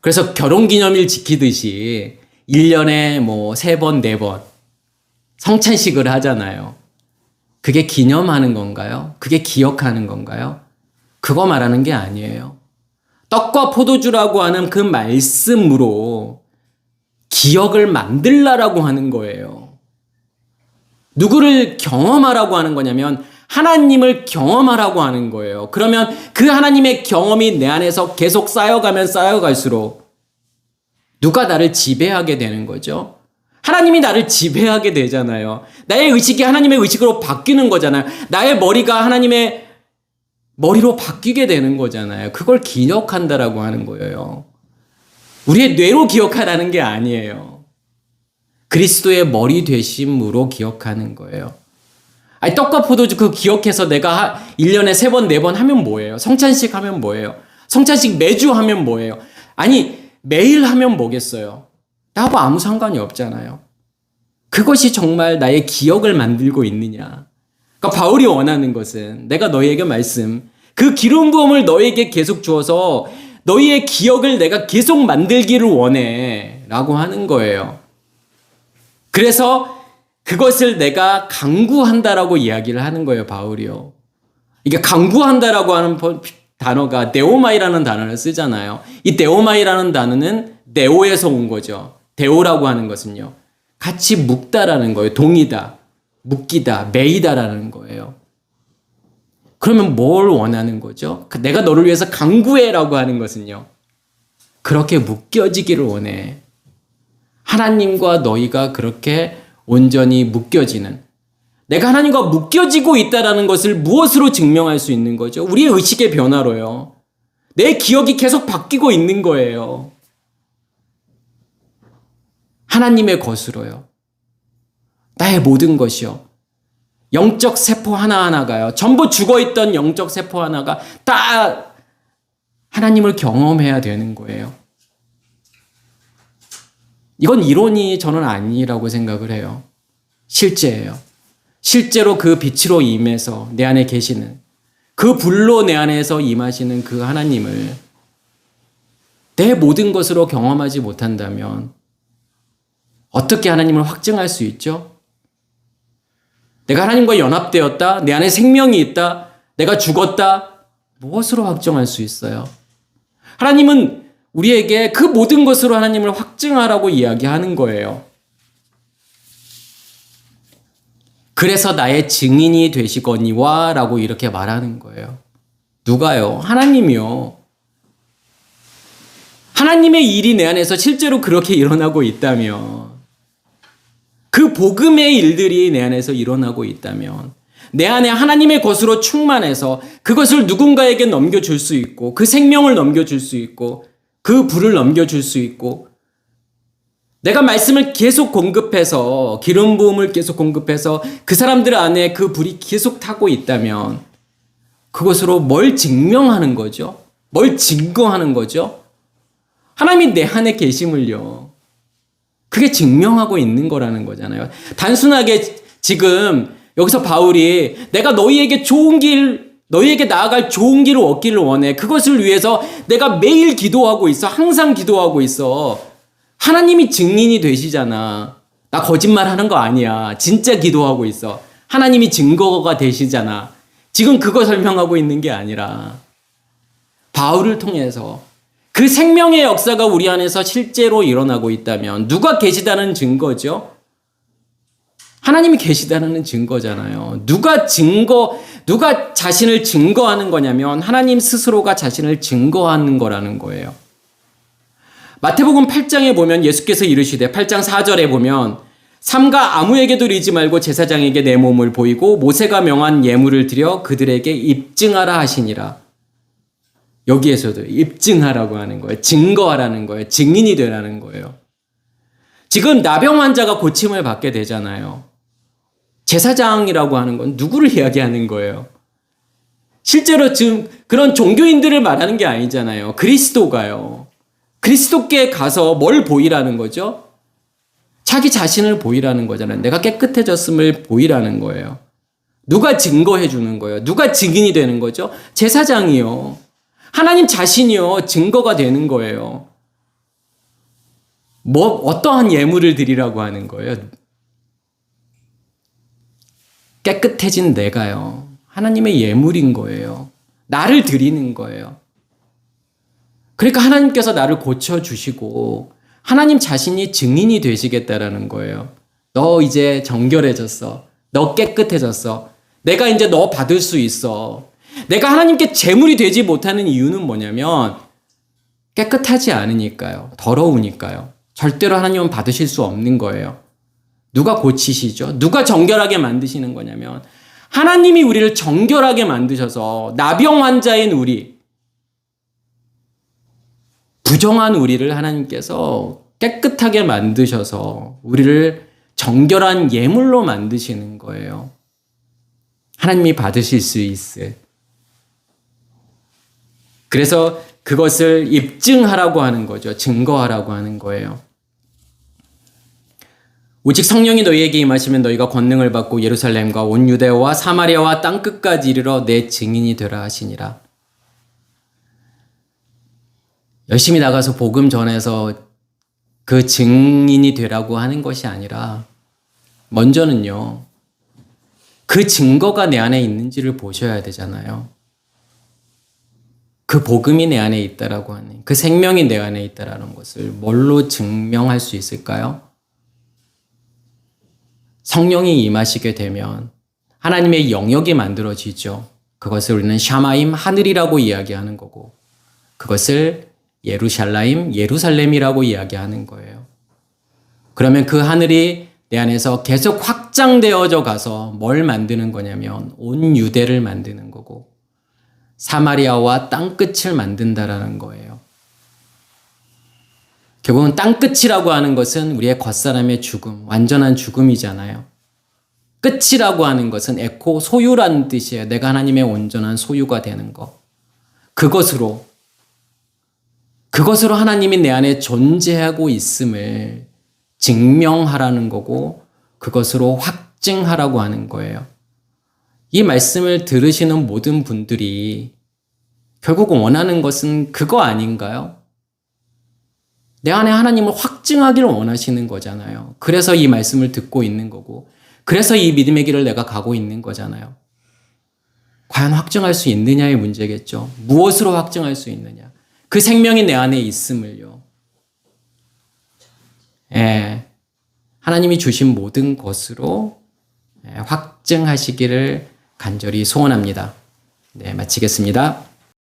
그래서 결혼기념일 지키듯이 1년에 뭐 3번, 4번 성찬식을 하잖아요. 그게 기념하는 건가요? 그게 기억하는 건가요? 그거 말하는 게 아니에요. 떡과 포도주라고 하는 그 말씀으로 기억을 만들라라고 하는 거예요. 누구를 경험하라고 하는 거냐면 하나님을 경험하라고 하는 거예요. 그러면 그 하나님의 경험이 내 안에서 계속 쌓여가면 쌓여갈수록 누가 나를 지배하게 되는 거죠? 하나님이 나를 지배하게 되잖아요. 나의 의식이 하나님의 의식으로 바뀌는 거잖아요. 나의 머리가 하나님의 머리로 바뀌게 되는 거잖아요. 그걸 기억한다라고 하는 거예요. 우리의 뇌로 기억하라는 게 아니에요. 그리스도의 머리 되심으로 기억하는 거예요. 아니, 떡과 포도주 그 기억해서 내가 1년에 3번, 4번 하면 뭐예요? 성찬식 하면 뭐예요? 성찬식 매주 하면 뭐예요? 아니, 매일 하면 뭐겠어요? 나하고 아무 상관이 없잖아요. 그것이 정말 나의 기억을 만들고 있느냐? 그러니까 바울이 원하는 것은 내가 너희에게 그 기름 부음을 너희에게 계속 주어서 너희의 기억을 내가 계속 만들기를 원해 라고 하는 거예요. 그래서 그것을 내가 강구한다라고 이야기를 하는 거예요, 바울이요. 이게 강구한다라고 하는 단어가 데오마이라는 단어를 쓰잖아요. 이 데오마이라는 단어는 네오에서 온 거죠. 데오라고 하는 것은요, 같이 묵다라는 거예요. 동이다, 묶이다, 매이다라는 거예요. 그러면 뭘 원하는 거죠? 내가 너를 위해서 강구해라고 하는 것은요, 그렇게 묶여지기를 원해. 하나님과 너희가 그렇게 온전히 묶여지는, 내가 하나님과 묶여지고 있다는 것을 무엇으로 증명할 수 있는 거죠? 우리의 의식의 변화로요. 내 기억이 계속 바뀌고 있는 거예요. 하나님의 것으로요. 나의 모든 것이요. 영적 세포 하나하나가요. 전부 죽어있던 영적 세포 하나가 다 하나님을 경험해야 되는 거예요. 이건 이론이 저는 아니라고 생각을 해요. 실제예요. 실제로 그 빛으로 임해서 내 안에 계시는, 그 불로 내 안에서 임하시는 그 하나님을 내 모든 것으로 경험하지 못한다면 어떻게 하나님을 확증할 수 있죠? 내가 하나님과 연합되었다, 내 안에 생명이 있다, 내가 죽었다, 무엇으로 확정할 수 있어요? 하나님은 우리에게 그 모든 것으로 하나님을 확증하라고 이야기하는 거예요. 그래서 나의 증인이 되시거니와 라고 이렇게 말하는 거예요. 누가요? 하나님이요. 하나님의 일이 내 안에서 실제로 그렇게 일어나고 있다면, 그 복음의 일들이 내 안에서 일어나고 있다면, 내 안에 하나님의 것으로 충만해서 그것을 누군가에게 넘겨줄 수 있고, 그 생명을 넘겨줄 수 있고, 그 불을 넘겨줄 수 있고, 내가 말씀을 계속 공급해서, 기름 부음을 계속 공급해서 그 사람들 안에 그 불이 계속 타고 있다면 그것으로 뭘 증명하는 거죠? 뭘 증거하는 거죠? 하나님이 내 안에 계심을요, 그게 증명하고 있는 거라는 거잖아요. 단순하게 지금 여기서 바울이 내가 너희에게 좋은 길, 너희에게 나아갈 좋은 길을 얻기를 원해, 그것을 위해서 내가 매일 기도하고 있어, 항상 기도하고 있어. 하나님이 증인이 되시잖아. 나 거짓말 하는 거 아니야. 진짜 기도하고 있어. 하나님이 증거가 되시잖아. 지금 그거 설명하고 있는 게 아니라 바울을 통해서 그 생명의 역사가 우리 안에서 실제로 일어나고 있다면 누가 계시다는 증거죠? 하나님이 계시다는 증거잖아요. 누가 자신을 증거하는 거냐면 하나님 스스로가 자신을 증거하는 거라는 거예요. 마태복음 8장에 보면 예수께서 이르시되 8장 4절에 보면 삼가 아무에게도 이르지 말고 제사장에게 내 몸을 보이고 모세가 명한 예물을 드려 그들에게 입증하라 하시니라. 여기에서도 입증하라고 하는 거예요. 증거하라는 거예요. 증인이 되라는 거예요. 지금 나병 환자가 고침을 받게 되잖아요. 제사장이라고 하는 건 누구를 이야기하는 거예요? 실제로 지금 그런 종교인들을 말하는 게 아니잖아요. 그리스도가요. 그리스도께 가서 뭘 보이라는 거죠? 자기 자신을 보이라는 거잖아요. 내가 깨끗해졌음을 보이라는 거예요. 누가 증거해 주는 거예요? 누가 증인이 되는 거죠? 제사장이요. 하나님 자신이요. 증거가 되는 거예요. 어떠한 예물을 드리라고 하는 거예요? 깨끗해진 내가요. 하나님의 예물인 거예요. 나를 드리는 거예요. 그러니까 하나님께서 나를 고쳐주시고 하나님 자신이 증인이 되시겠다라는 거예요. 너 이제 정결해졌어. 너 깨끗해졌어. 내가 이제 너 받을 수 있어. 내가 하나님께 제물이 되지 못하는 이유는 뭐냐면 깨끗하지 않으니까요. 더러우니까요. 절대로 하나님은 받으실 수 없는 거예요. 누가 고치시죠? 누가 정결하게 만드시는 거냐면 하나님이 우리를 정결하게 만드셔서 나병 환자인 우리, 부정한 우리를 하나님께서 깨끗하게 만드셔서 우리를 정결한 예물로 만드시는 거예요. 하나님이 받으실 수 있을. 그래서 그것을 입증하라고 하는 거죠. 증거하라고 하는 거예요. 오직 성령이 너희에게 임하시면 너희가 권능을 받고 예루살렘과 온 유대와 사마리아와 땅끝까지 이르러 내 증인이 되라 하시니라. 열심히 나가서 복음 전해서 그 증인이 되라고 하는 것이 아니라 먼저는요. 그 증거가 내 안에 있는지를 보셔야 되잖아요. 그 복음이 내 안에 있다라고 하는, 그 생명이 내 안에 있다라는 것을 뭘로 증명할 수 있을까요? 성령이 임하시게 되면 하나님의 영역이 만들어지죠. 그것을 우리는 샤마임, 하늘이라고 이야기하는 거고, 그것을 예루샬라임, 예루살렘이라고 이야기하는 거예요. 그러면 그 하늘이 내 안에서 계속 확장되어져 가서 뭘 만드는 거냐면 온 유대를 만드는 거고 사마리아와 땅끝을 만든다라는 거예요. 결국은 땅끝이라고 하는 것은 우리의 겉사람의 죽음, 완전한 죽음이잖아요. 끝이라고 하는 것은 에코, 소유라는 뜻이에요. 내가 하나님의 온전한 소유가 되는 것. 그것으로 하나님이 내 안에 존재하고 있음을 증명하라는 거고 그것으로 확증하라고 하는 거예요. 이 말씀을 들으시는 모든 분들이 결국 원하는 것은 그거 아닌가요? 내 안에 하나님을 확증하기를 원하시는 거잖아요. 그래서 이 말씀을 듣고 있는 거고 그래서 이 믿음의 길을 내가 가고 있는 거잖아요. 과연 확증할 수 있느냐의 문제겠죠. 무엇으로 확증할 수 있느냐. 그 생명이 내 안에 있음을요. 하나님이 주신 모든 것으로 확증하시기를 간절히 소원합니다. 네, 마치겠습니다.